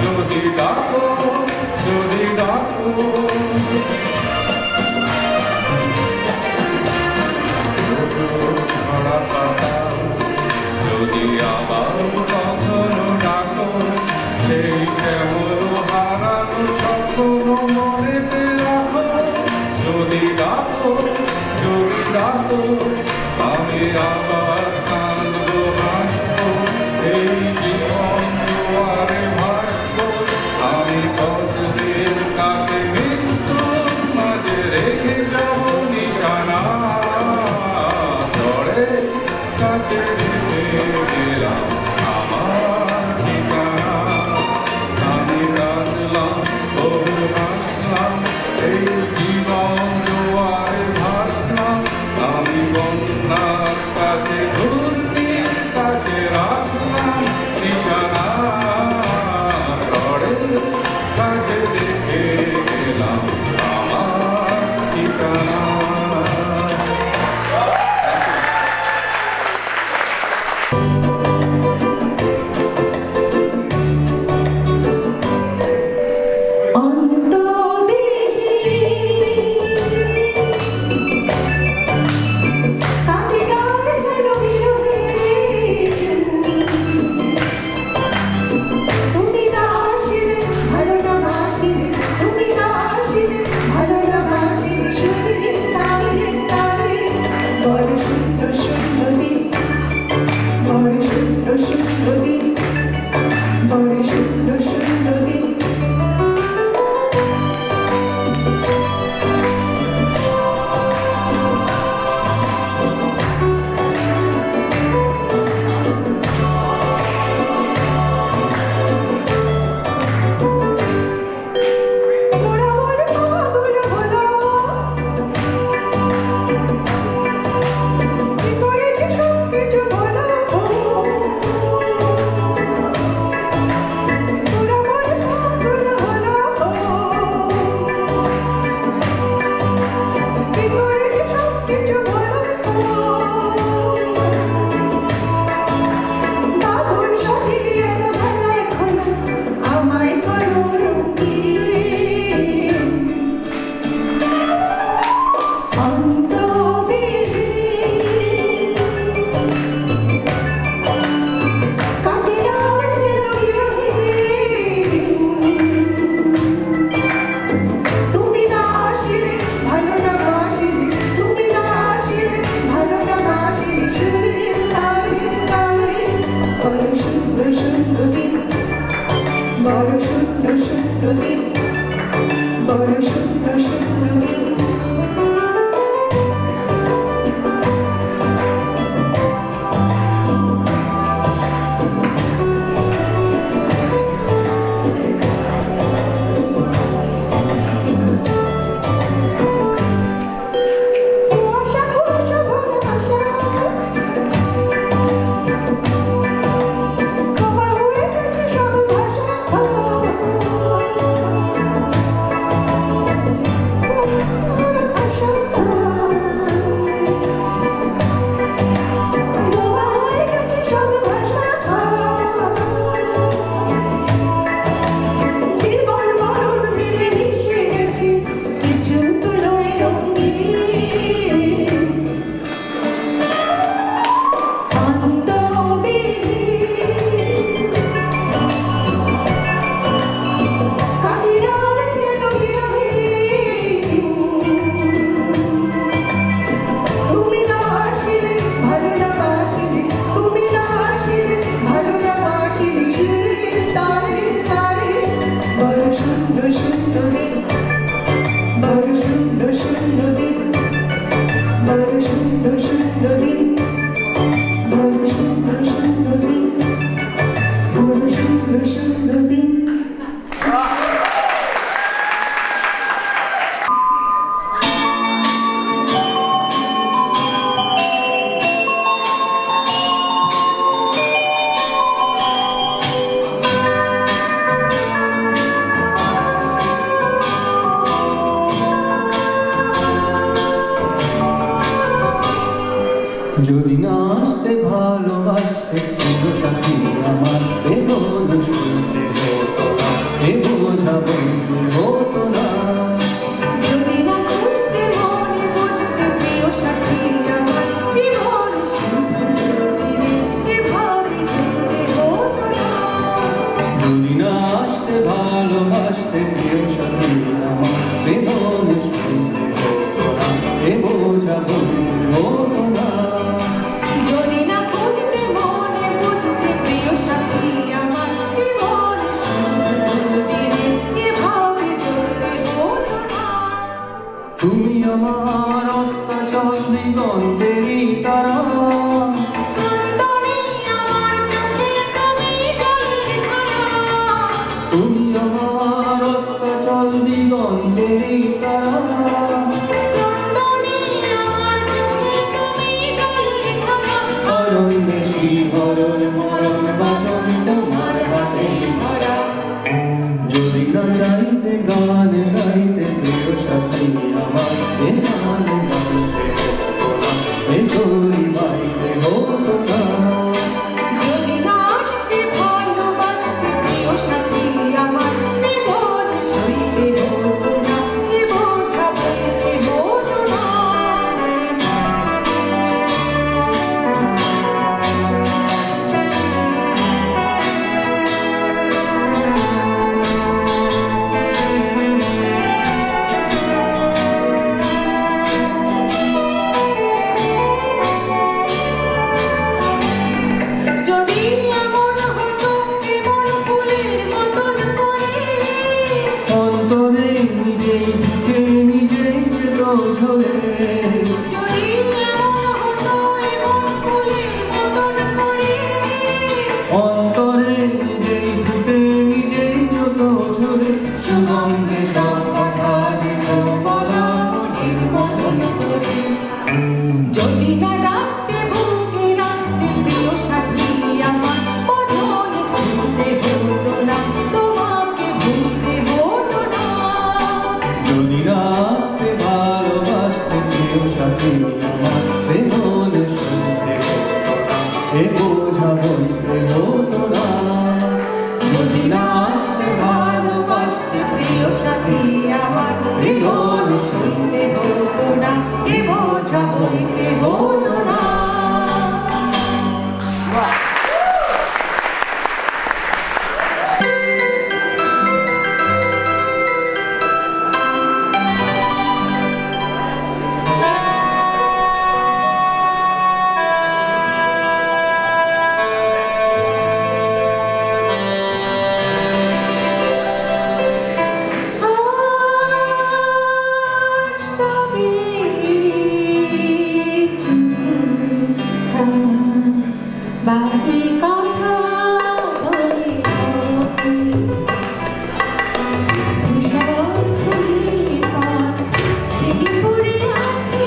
D: যদি ডাকো, যদি ডাকো। ছড়া পাতা যদি আবার কখনো ডাকো, সেই শ্যামল হারানো স্বপ্ন মনেতে রাখো, যদি ডাকো, যদি ডাকো। আমি আবার কাঁদবো হাসবো, এই জীবন জোয়ারে ভাসবো। আমি কতদিন কাছে মৃত্যুর মাঝে রেখে যাব নিশানা, ঝড়ের কাছে রেখে গেলাম আমার ঠিকানা। আমি কাঁদলাম, বহু হাসলাম, এই জীবন জোয়ারে ভাসলাম। আমি বন্যার কাছে ঘূর্ণির কাছে রাখলাম নিশানা, ঝড়ের কাছে রেখে গেলাম আমার ঠিকানা। ভালোবাসতে প্রিয় সাথী আমার বেদন শুনতে হতো না এ বোঝা বলতে হতো না
F: যদি না খুঁজতে মনে বুঝতে প্রিয় সাথী আমার জীবন শুধু এভাবে যেতে হতো না
D: যদি না আসতে ভালোবাসতে প্রিয় সাথী আমার বেদন শুনতে হতো না এ বোঝা বলতে হতো না
F: যদি না খুঁজতে মনে বুঝতে প্রিয় সাথী আমার জীবন শুধু এভাবে যেতে হতো না
D: তুমি আমার অস্তাচল দিগন্তেরই তারা
F: কান্দনে আমার চোখে তুমি জলের ধারা
D: তুমি আমার অস্তাচল দিগন্তেরই তারা
F: কান্দনে আমার চোখে তুমি জলের ধারা
D: হরণ বেশি হরণ মরণ বাচন তোমার হাতে
F: ধরা
D: যদি না চাইতে গান গাইতে প্রিয় সাথী আমার এ গান গাইতে হতো না এ গরি বাইতে হতো না
F: যদি না আসতে ভালোবাসতে প্রিয় সাথী আমার বেদন সইতে হতো না এ বোঝা বইতে হতো না যদি এমন হতো এমন ফুলের মতন করে
D: অন্তরে নিজেই ঢুকে নিজেই যেত ঝরে
F: যদি এমন হতো এমন ফুলের মতন করে
D: অন্তরে নিজেই ঢুকে নিজেই যত ঝরে
F: সুগন্ধে সব কথা যেত বলা মনের মতন করে যদি না রাখতে বুকে রাখতে প্রিয় সাথী আমার বদন খুলতে হতো না তোমাকে ভুলতে হতো না
D: যদি না আসতে ভালোবাসতে প্রিয় সাথী আমার বেদন শুনতে হতো না এ বোঝা বলতে হতো না
F: যদি না আসতে ভালোবাসতে প্রিয় সাথী আমার বেদন শুনতে হতো না এ বোঝা বইতে হতো না আজ তবে বাকি কথা বলে পড়ে আছি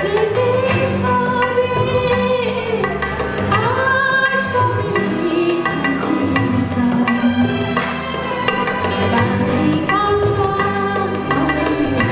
F: যেতে হবে আজ তবে বাকি কথা বলে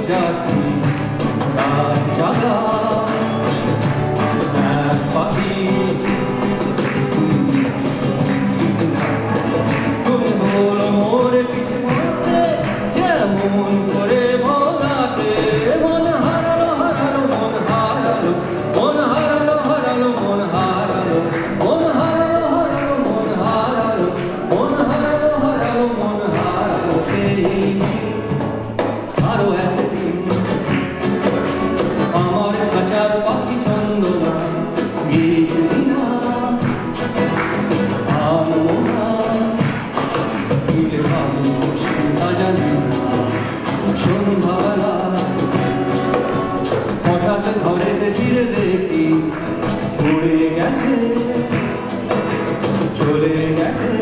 D: জাতি তার জাগা এক পাখি তুমি হলো মোর পিছে মরতে যেমন করে ভোলাতে মন হারালো হারালো মন হারালো মন হারালো হারালো মন হারালো মন হারালো হারালো মন হারালো মন হারালো হারালো মন হারালো সেই আরো একদিন আমার কাচার পাখি চন্দনা গিয়েছিলি না আমরা মিলে ভালো তা জানি না সন্ধ্যাবেলা হঠাৎ ঘরেতে ফিরে দেখি উড়ে গেছে চলে গেছে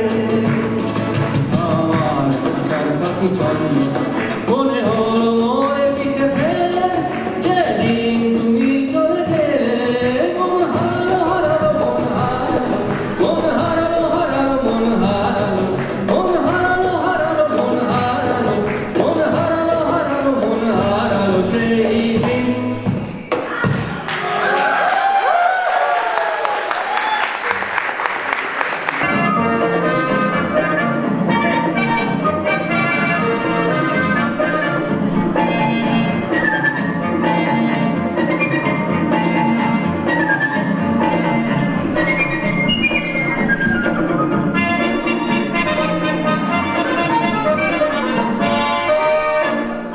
D: আমার কাচার পাখি চন্দনা মনে হলো মোরে পিছে ফেলে যেদিন তুমি চলে গেলে মন হারালো হারালো মন হারালো মন হারালো হারালো মন হারালো মন হারালো হারালো মন হারালো মন হারালো হারালো মন হারালো সেই দিন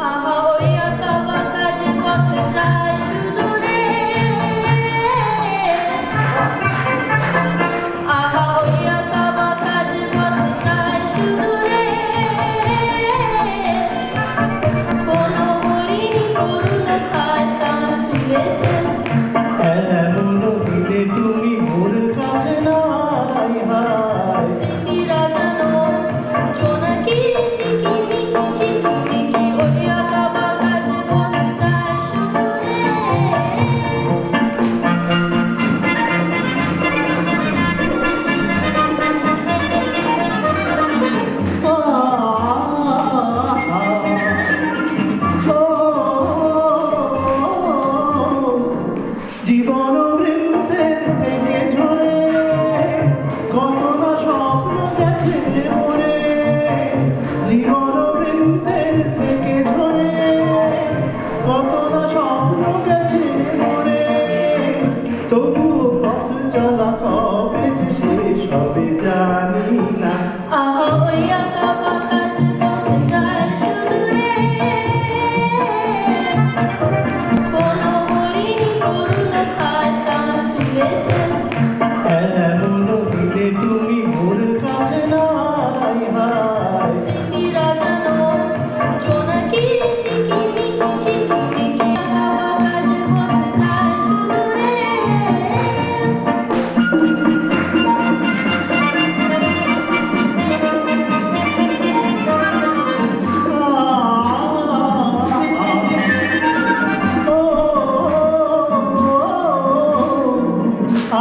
G: আহা ওই আঁকা বাঁকা যে পথ যায় সুদূরে আহা ওই আঁকা বাঁকা যে পথ যায় সুদূরে কোনো হরিণী করুণতার টান তুলেছে
E: এমনও দিনে তুমি মোর কাছে নাই হায়
G: স্মৃতিরা যেন জোনাকির ঝিকিমিকি ঝিকিমিকি ওই আঁকা বাঁকা যে পথ যায় সুদূরে
E: জীবন বৃন্দের থেকে ঝরে কত না স্বপ্ন গেছে মরে জীবন বৃন্দের থেকে ঝরে কত না স্বপ্ন গেছে মরে তবুও পথ চলা কবে যে শেষ হবে জানি না
G: আহা ওই আঁকা বাঁকা যে পথ যায় সুদূরে কোনো হরিণী করুণতার টান তুলেছে
E: এমনও দিনে তুমি মোর কাছে নাই হায়
G: স্মৃতিরা যেন জোনাকির ঝিকিমিকি ঝিকিমিকি আঁকা বাঁকা যে পথ যায় সুদূরে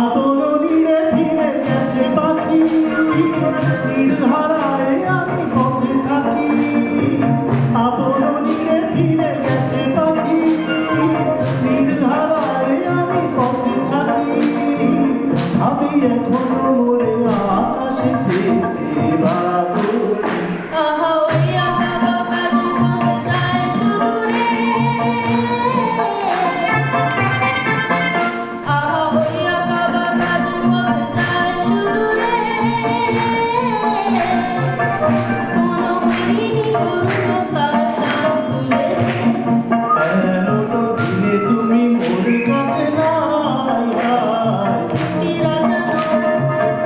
E: আপন নীড়ে ফিরে গেছে পাখি নীড় হারায় আমি পথে থাকি আপন নীড়ে ফিরে গেছে পাখি নীড় হারায় আমি পথে থাকি ভাবি এখনো মোরে আকাশে চেয়ে বাবু
G: আহা ওই আঁকা বাঁকা যে পথ যায় সুদূরে আহা ওই আঁকা বাঁকা যে পথ যায় সুদূরে কোনো হরিণী করুণতার টান তুলেছে
E: এমনও দিনে তুমি মোর কাছে নাই হায়
G: স্মৃতিরা যেন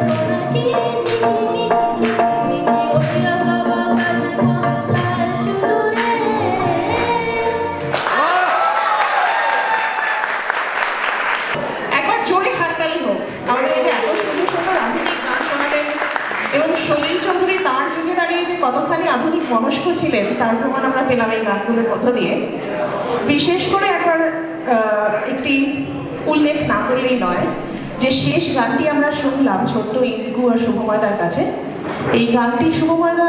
G: জোনাকির ঝিকিমিকি ঝিকিমিকি ওই আঁকা বাঁকা যে পথ যায় সুদূরে
A: একবার জোরে হাততালি হোক। আমরা এই যে এত সুন্দর সুন্দর আধুনিক গান শোনালেন এবং সলিল চৌধুরী তার যুগে দাঁড়িয়ে যে কতখানি আধুনিক মনস্ক ছিলেন তার প্রমাণ আমরা পেলাম এই গানগুলোর মধ্য দিয়ে। বিশেষ করে একবার একটি উল্লেখ না করলেই নয় যে শেষ গানটি আমরা শুনলাম ছোট্ট ইঙ্কু আর শুভময়দার কাছে, এই গানটি শুভময়দা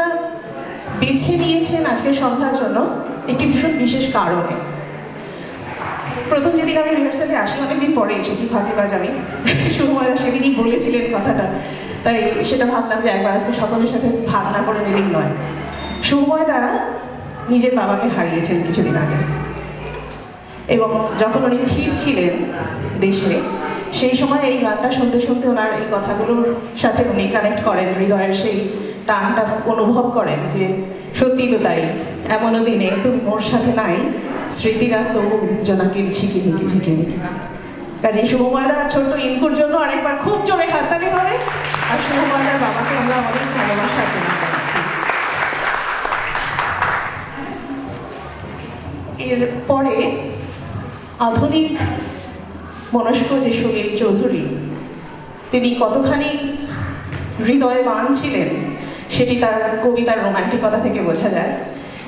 A: বেছে নিয়েছেন আজকের সন্ধ্যার জন্য
H: একটি ভীষণ বিশেষ কারণে। প্রথম যেদিন আমি রিহার্সালে আসি, অনেকদিন পরে এসেছি, ফাঁকিবাজ আমি। শুভময়দা সেদিনই বলেছিলেন কথাটা, তাই সেটা ভাবলাম যে একবার আজকে সকলের সাথে ভাবনা করে নিলেই নয়। শুভময়দা নিজের বাবাকে হারিয়েছেন কিছুদিন আগে, এবং যখন উনি ফিরছিলেন দেশে, সেই সময় এই গানটা শুনতে শুনতে ওনার এই কথাগুলোর সাথে উনি কানেক্ট করেন, হৃদয়ের সেই টানটা অনুভব করেন যে সত্যিই তো তাই, এমনও দিনে তুমি মোর সাথে নাই, স্মৃতিরা তবু জোনাকির ঝিকিমিকি ঝিকিমিকি। কাজে শুভময়দার ছোট্ট ইনকুর জন্য আরেকবার খুব জোরে হাততালি হবে, আর শুভময়দার বাবাকে আমরা আমাদের ভালোবাসা জানাচ্ছি। এরপরে আধুনিক মনস্ক যে সলিল চৌধুরী, তিনি কতখানি হৃদয়বান ছিলেন সেটি তার কবিতার রোমান্টিকতা থেকে বোঝা যায়।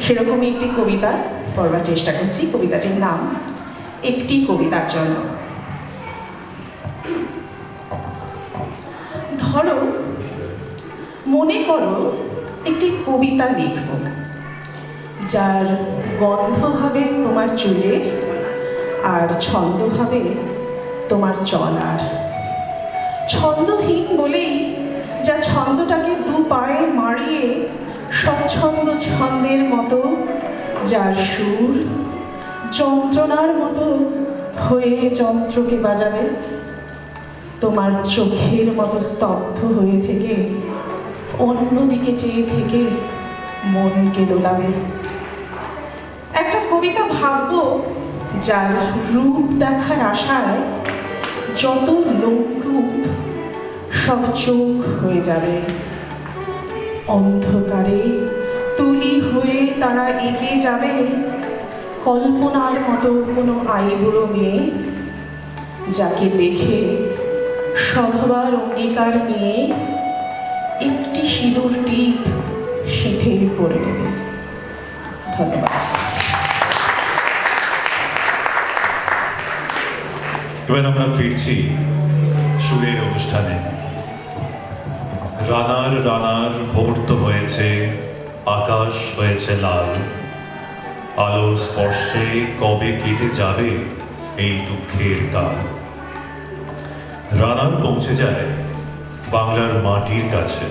H: সেরকমই একটি কবিতা পড়বার চেষ্টা করছি। কবিতাটির নাম একটি কবিতার জন্য। ধরো, মনে করো একটি কবিতা লিখব, যার গন্ধ হবে তোমার চুলের, আর ছন্দ হবে তোমার চলার। ছন্দহীন বলেই যা ছন্দটাকে দু পায়ে মারিয়ে স্বচ্ছন্দ ছন্দের মতো, যার সুর যন্ত্রণার মতো হয়ে যন্ত্রকে বাজাবে, তোমার চোখের মতো স্তব্ধ হয়ে থেকে অন্যদিকে চেয়ে থেকে মনকে দোলাবে। একটা কবিতা ভাববো যার রূপ দেখার আশায় যত লোককূপ সব চোখ হয়ে যাবে। অন্ধকারে তুলি হয়ে তারা এগিয়ে যাবে কল্পনার মতো কোনো আইবুড়ো মেয়ে, যাকে দেখে সবার অঙ্গীকার নিয়ে একটি সিঁদুর টিপ সিঁথেই পরে নেবে। ধন্যবাদ।
C: এবার আমরা ফিরছি সুরের অনুষ্ঠানে। রানার রানার ভোর্ত হয়েছে, আকাশ হয়েছে লাল, আলোর স্পর্শে কবে কেটে যাবে এই দুঃখের কাল। রানার পৌঁছে যায় বাংলার মাটির কাছে,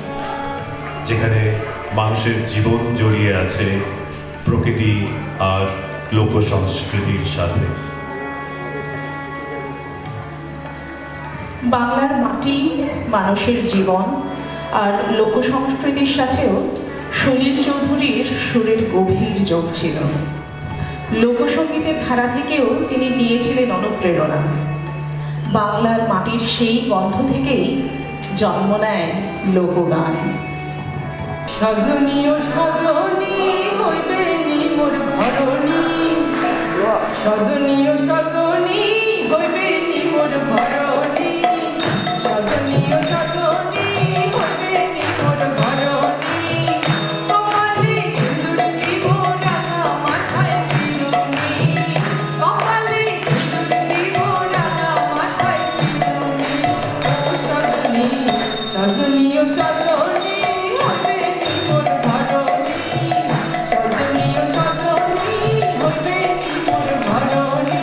C: যেখানে মানুষের জীবন জড়িয়ে আছে প্রকৃতি আর লোক সংস্কৃতির সাথে।
H: বাংলার মাটি, মানুষের জীবন আর লোক সংস্কৃতির সাথেও সলিল চৌধুরীর সুরের গভীর যোগ ছিল। লোকসঙ্গীতের ধারা থেকেও তিনি নিয়েছিলেন অনুপ্রেরণা। বাংলার মাটির সেই গন্ধ থেকেই জন্ম নেয় লোকগান।
F: সজনী ও সজনী হইবে নি মোর ঘরণী, সজনী ও সজনী হইবে নি মোর ঘরণী, সজনী ও সজনী হইবে নি মোর ঘরণী। কপালে সিঁদুর দিব রাঙা মাথায় চিরুনি, কপালে সিঁদুর দিব রাঙা মাথায় চিরুনি। সজনী সজনী ও সজনী হইবে নি মোর ঘরণী, সজনী ও সজনী হইবে নি মোর ঘরণী।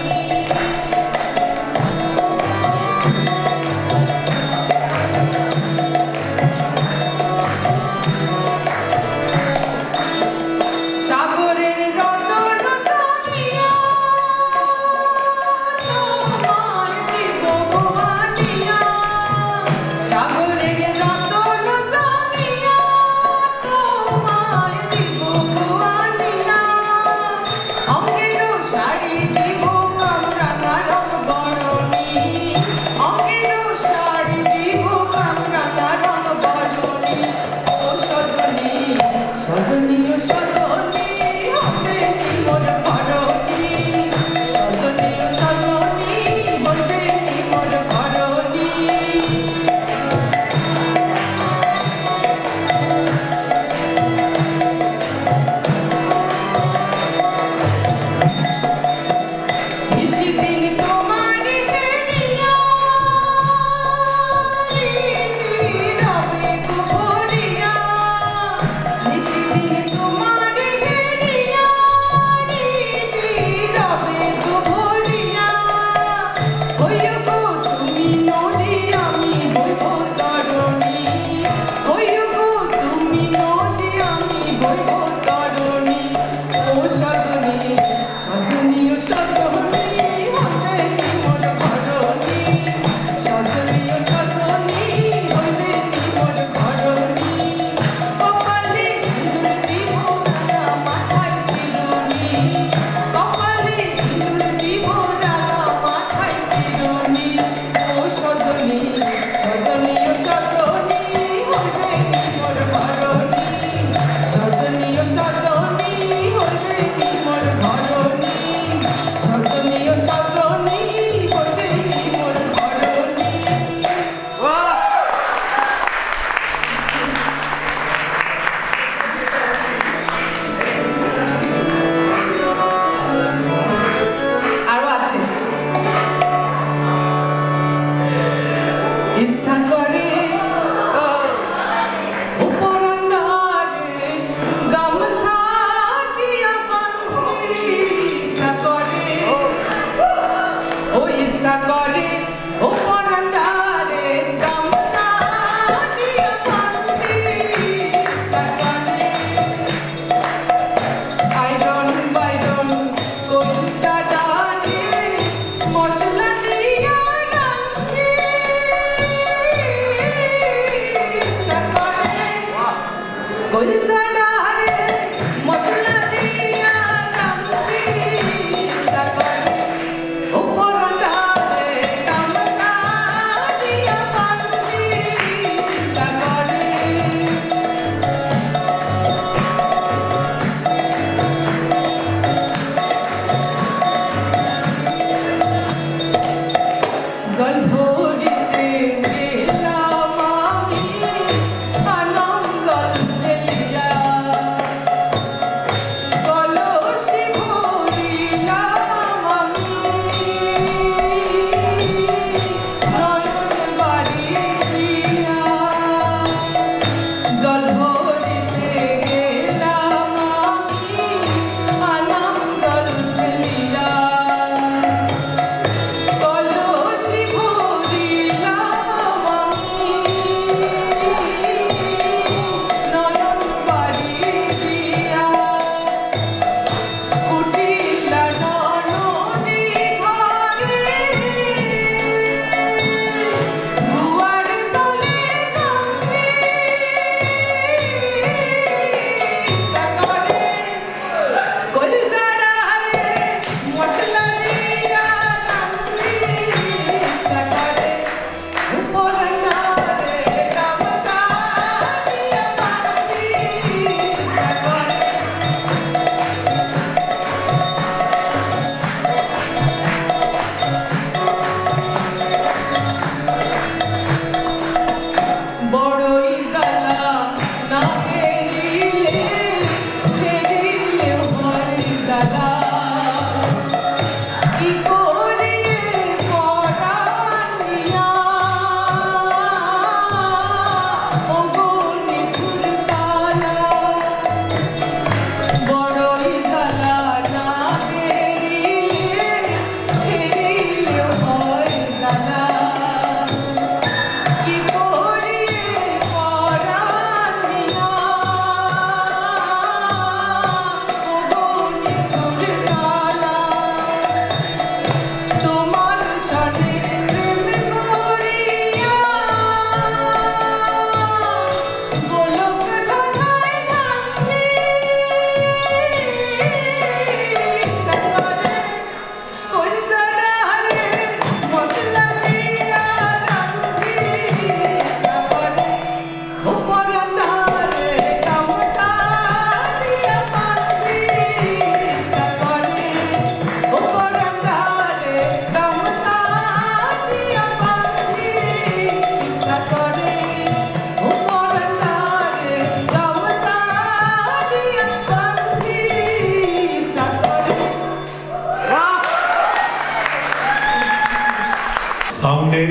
C: সাউন্ডে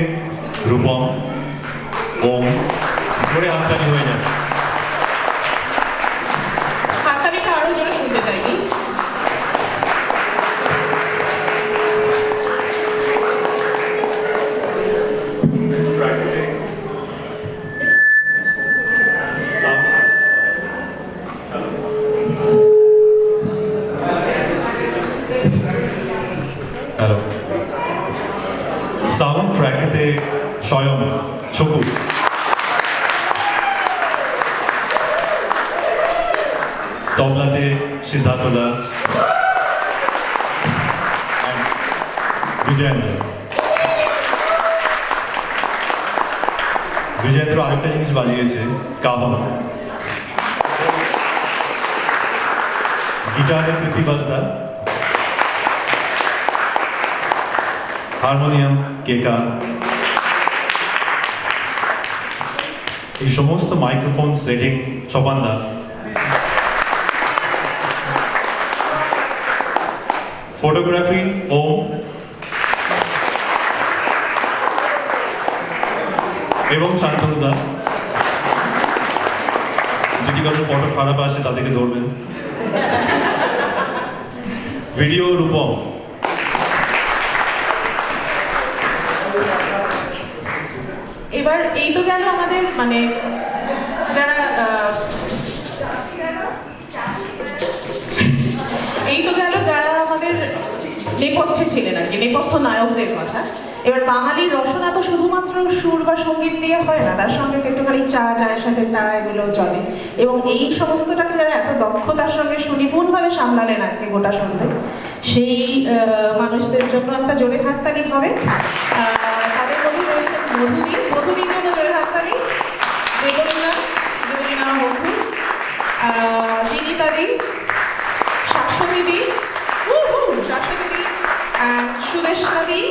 C: রূপম ওম করে হাততালি হয়ে যাবে।
H: হাততালিটা আরো জোরে শুনতে চাই প্লিজ।
C: সাউন্ড ট্র্যাকেতে স্বয়ং শকু, তবলাতে সিদ্ধার্থদা, বিজয়েন্দ্র। বিজয়েন্দ্র আরেকটা জিনিস বাজিয়েছে, কাহন। গিটারে প্রীতিবাসদা, হারমোনিয়াম কেকা। এই সমস্ত মাইক্রোফোন সেটিং স্বপনদা। ফটোগ্রাফি ওম এবং শান্তনুদা। যদি কারো ফটো খারাপ আসে তাদেরকে ধরবেন। ভিডিও রূপম।
H: এবার এই তো গেল আমাদের মানে যারা এই তো গেল যারা আমাদের নেপথ্যে ছিলেন আর কি, নেপথ্য নায়কদের কথা। এবার বাঙালির রসনা তো শুধুমাত্র সুর বা সঙ্গীত দিয়ে হয় না, তার সঙ্গে তো একটুখানি চা, চায়ের সাথে টা, এগুলো চলে। এবং এই সমস্তটাকে যারা এত দক্ষতার সঙ্গে সুনিপুণভাবে সামলালেন আজকে গোটা সন্ধ্যে, সেই মানুষদের জন্য একটা জোরে হাততালি হবে। তাদের মধ্যে রয়েছেন মধুবীর জন্য জোরে হাততালি, দেবলীনা বন্ধু, জিনিতাদি, শাশ্বতীদি, সুদেশাদি,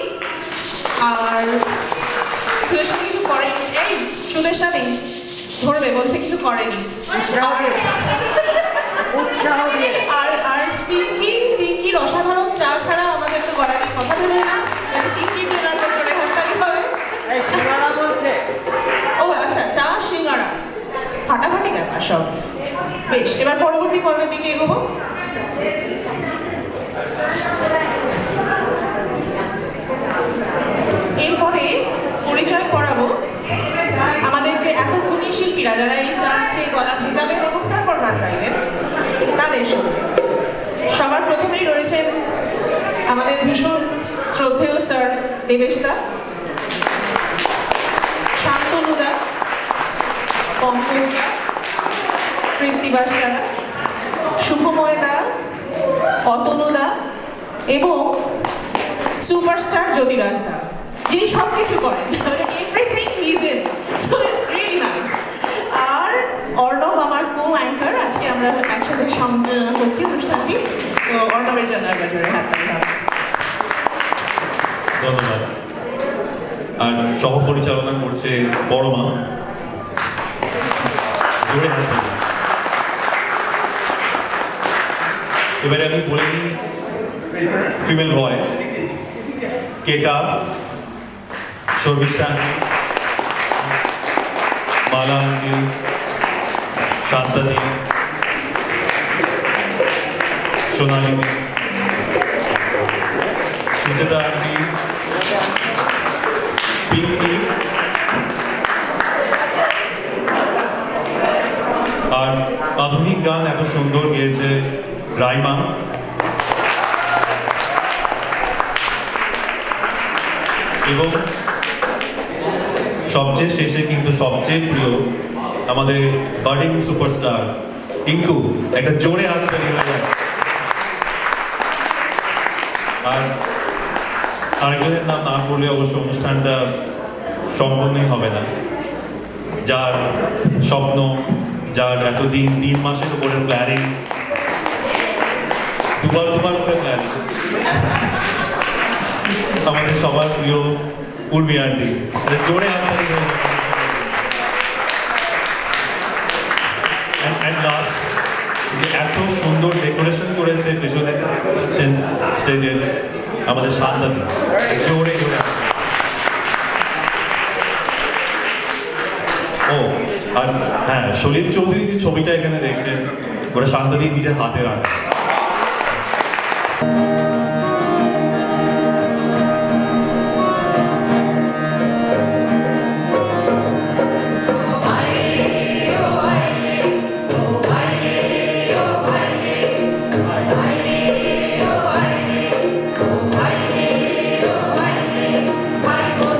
H: আর সুদেশা কিছু করেনি। এই সুদেশাদি ধরবে, বলছে কিছু করেনি। আর পিঙ্কির অসাধারণ চা ছাড়া আমাদের তো বলা কি কথা ধরে না। পিঙ্কির জন্য একটা জোরে হাততালি হবে। ও আচ্ছা, চা সিঙ্গাড়া ফাটাফাটি ব্যাপার সব। বেশ, এবার পরবর্তী পর্বের দিকে এগোবো। এরপরে পরিচয় করাবো আমাদের যে এত গুণী শিল্পীরা যারা এই চা খেয়ে গলা ভেজাবেন এবং তারপর গান গাইবেন তাদের সঙ্গে। সবার প্রথমেই রয়েছেন আমাদের ভীষণ শ্রদ্ধেয় স্যার দেবেশদা, শান্তনুদা, পঙ্কজদা, কৃত্তিবাসদা, শুভময়দা, অতনুদা এবং সুপারস্টার জ্যোতিরাজদা, যিনি সব কিছু করেন, everything is in, so it's really nice. আর অর্ণব আমার কো অ্যাঙ্কার, আজকে আমরা একসাথে সম্মেলন করছি অনুষ্ঠানটি, তো অর্ণবের জন্য একটা জোরে হাততালি হবে।
C: ধন্যবাদ। আর সহ পরিচালনা করছে বড় মা, জোরে হাততালি। এবারে আমি বলে নিই ফিমেল ভয়েস, কেকা, শর্মিষ্ঠা, মালা আন্টি, শান্তাদি, সোনালিনী, সুচেতা আন্টি, পিঙ্কি, আর আধুনিক গান এত সুন্দর গেয়েছে রাইমা। এবং সবচেয়ে শেষে কিন্তু সবচেয়ে প্রিয় আমাদের বাডিং সুপারস্টার ইঙ্কু, একটা জোরে হাততালি হয়ে যায়। আর আরেকজনের নাম না করলে অবশ্য অনুষ্ঠানটা সম্পূর্ণই হবে না। যার স্বপ্ন, যার এতদিন 3 মাসের উপরে প্ল্যানিং, দুবার করে প্ল্যানিং, আমাদের সবার প্রিয় উর্মি আন্টি, জোরে হাততালি। অ্যান্ড লাস্ট, যে এত সুন্দর ডেকোরেশন করেছে পেছনে আছেন স্টেজের আমাদের শান্তাদি, জোরে জোরে। ও আর হ্যাঁ, সলিল চৌধুরী যে ছবিটা এখানে দেখছেন, ওটা শান্তাদি নিজের হাতে রাখে।
F: I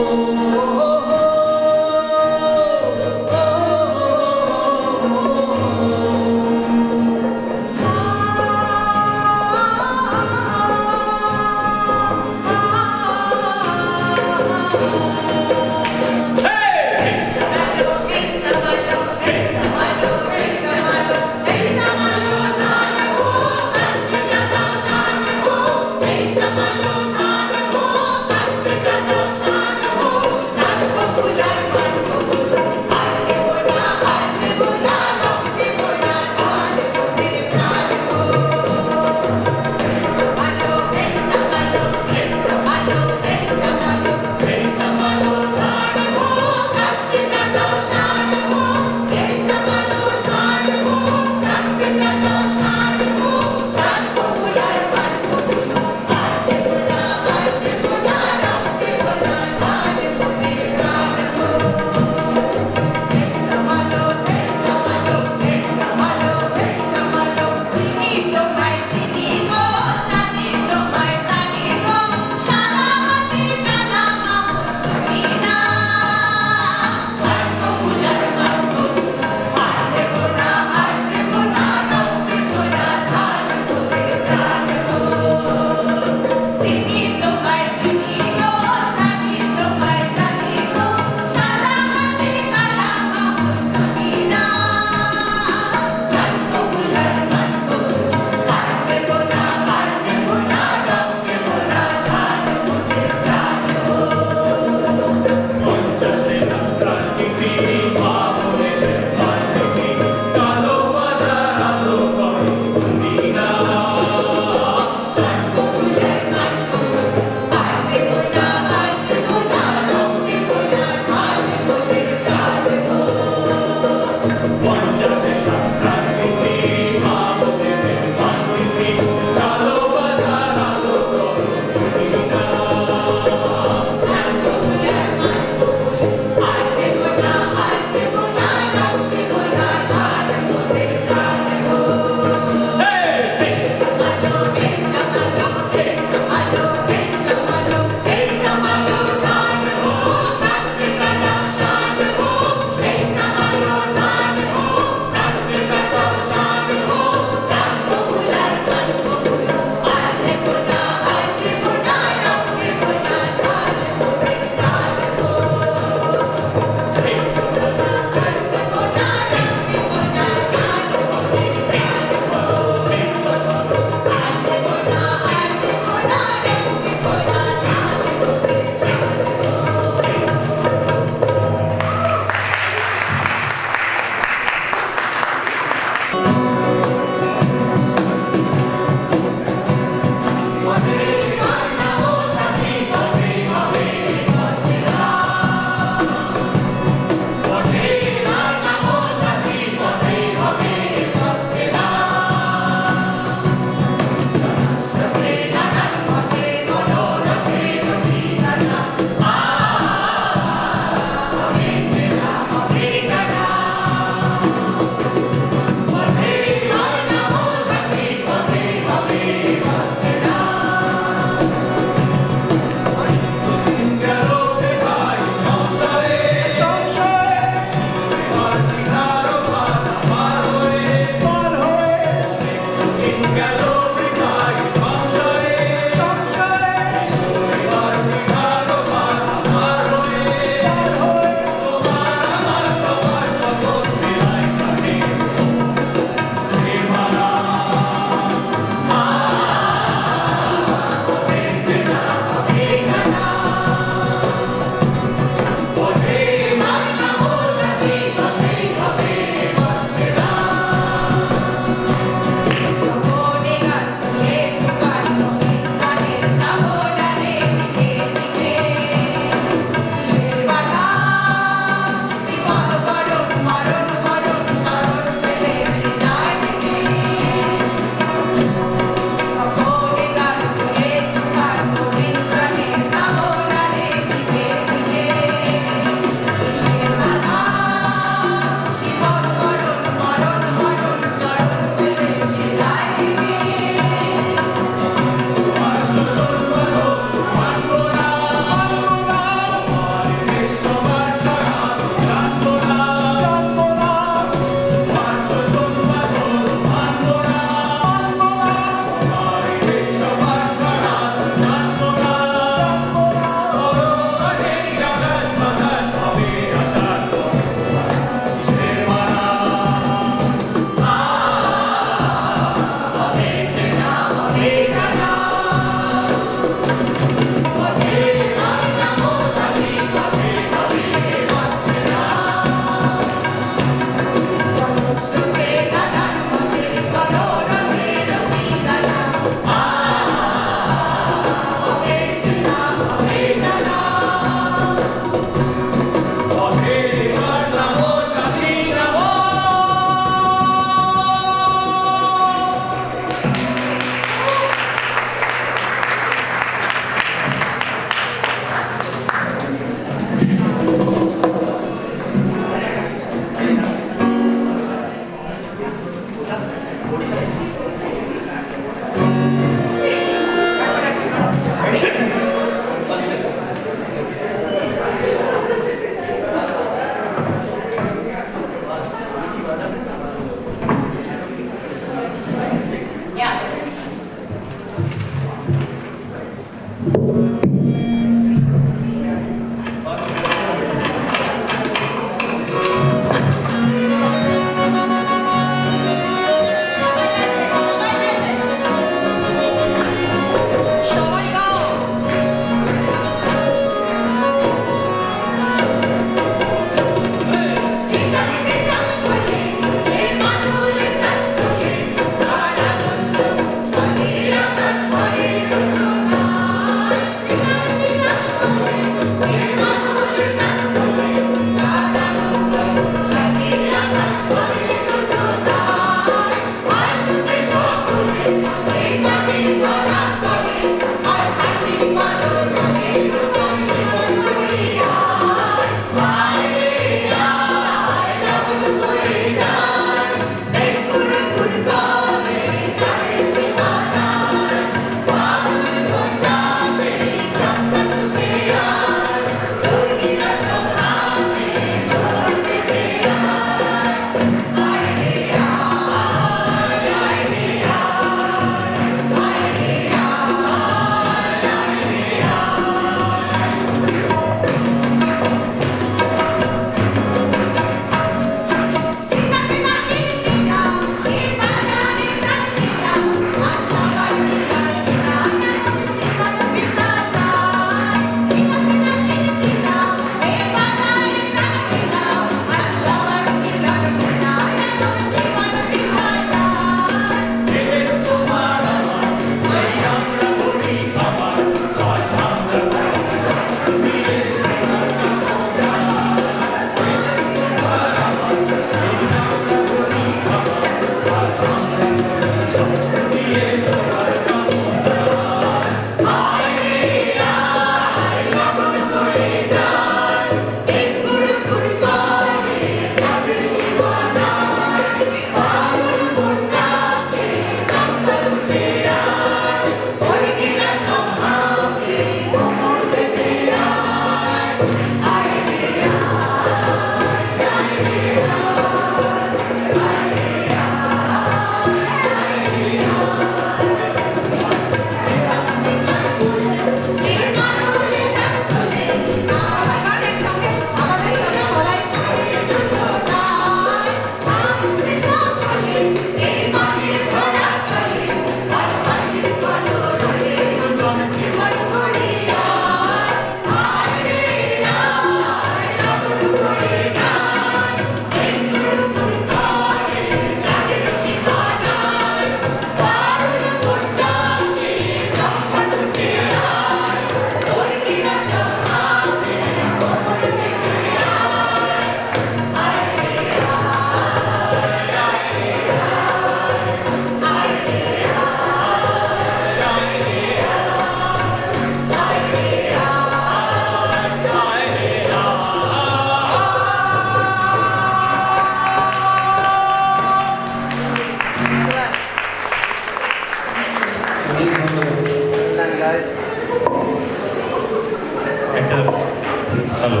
C: হ্যালো,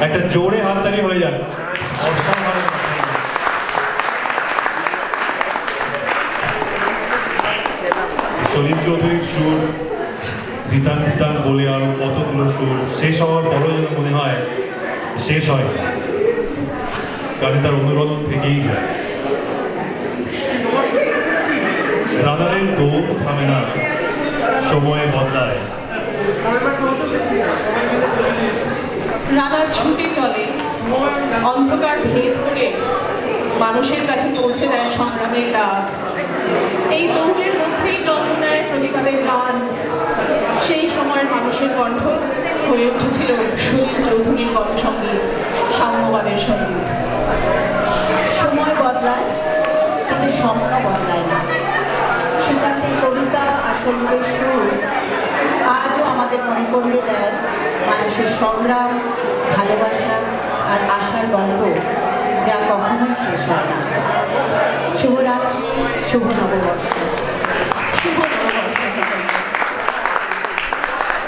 C: একটা জোরে হাততালি হয়ে যাক। সলিল চৌধুরীর সুর, ধিতান ধিতান বলে আরো কতগুলো সুর শেষ হওয়ার পরও যেন মনে হয় শেষ হয়, গানে তার অনুরোধন থেকেই যায়। রাদারের দৌড় থামে না, সময়ে বদলায়।
H: রানার ছুটে চলে, অন্ধকার ভেদ করে মানুষের কাছে পৌঁছে দেয় সংগ্রামের ডাক। এই দৌড়ের মধ্যেই জন্ম নেয় প্রতিবাদের গান। সেই সময়ের মানুষের কণ্ঠ হয়ে উঠেছিল সলিল চৌধুরীর গণসঙ্গীত, সাম্যবাদের সঙ্গীত।
A: সময় বদলায় কিন্তু স্বপ্ন বদলায় না। সুকান্তের কবিতা আর সলিলের সুর আজও আমাদের মনে করিয়ে দেয় মানুষের সংগ্রাম, ভালোবাসা আর আশার গল্প, যা কখনোই শেষ হয় না। শুভরাত্রি, শুভ নববর্ষ।
H: শুভ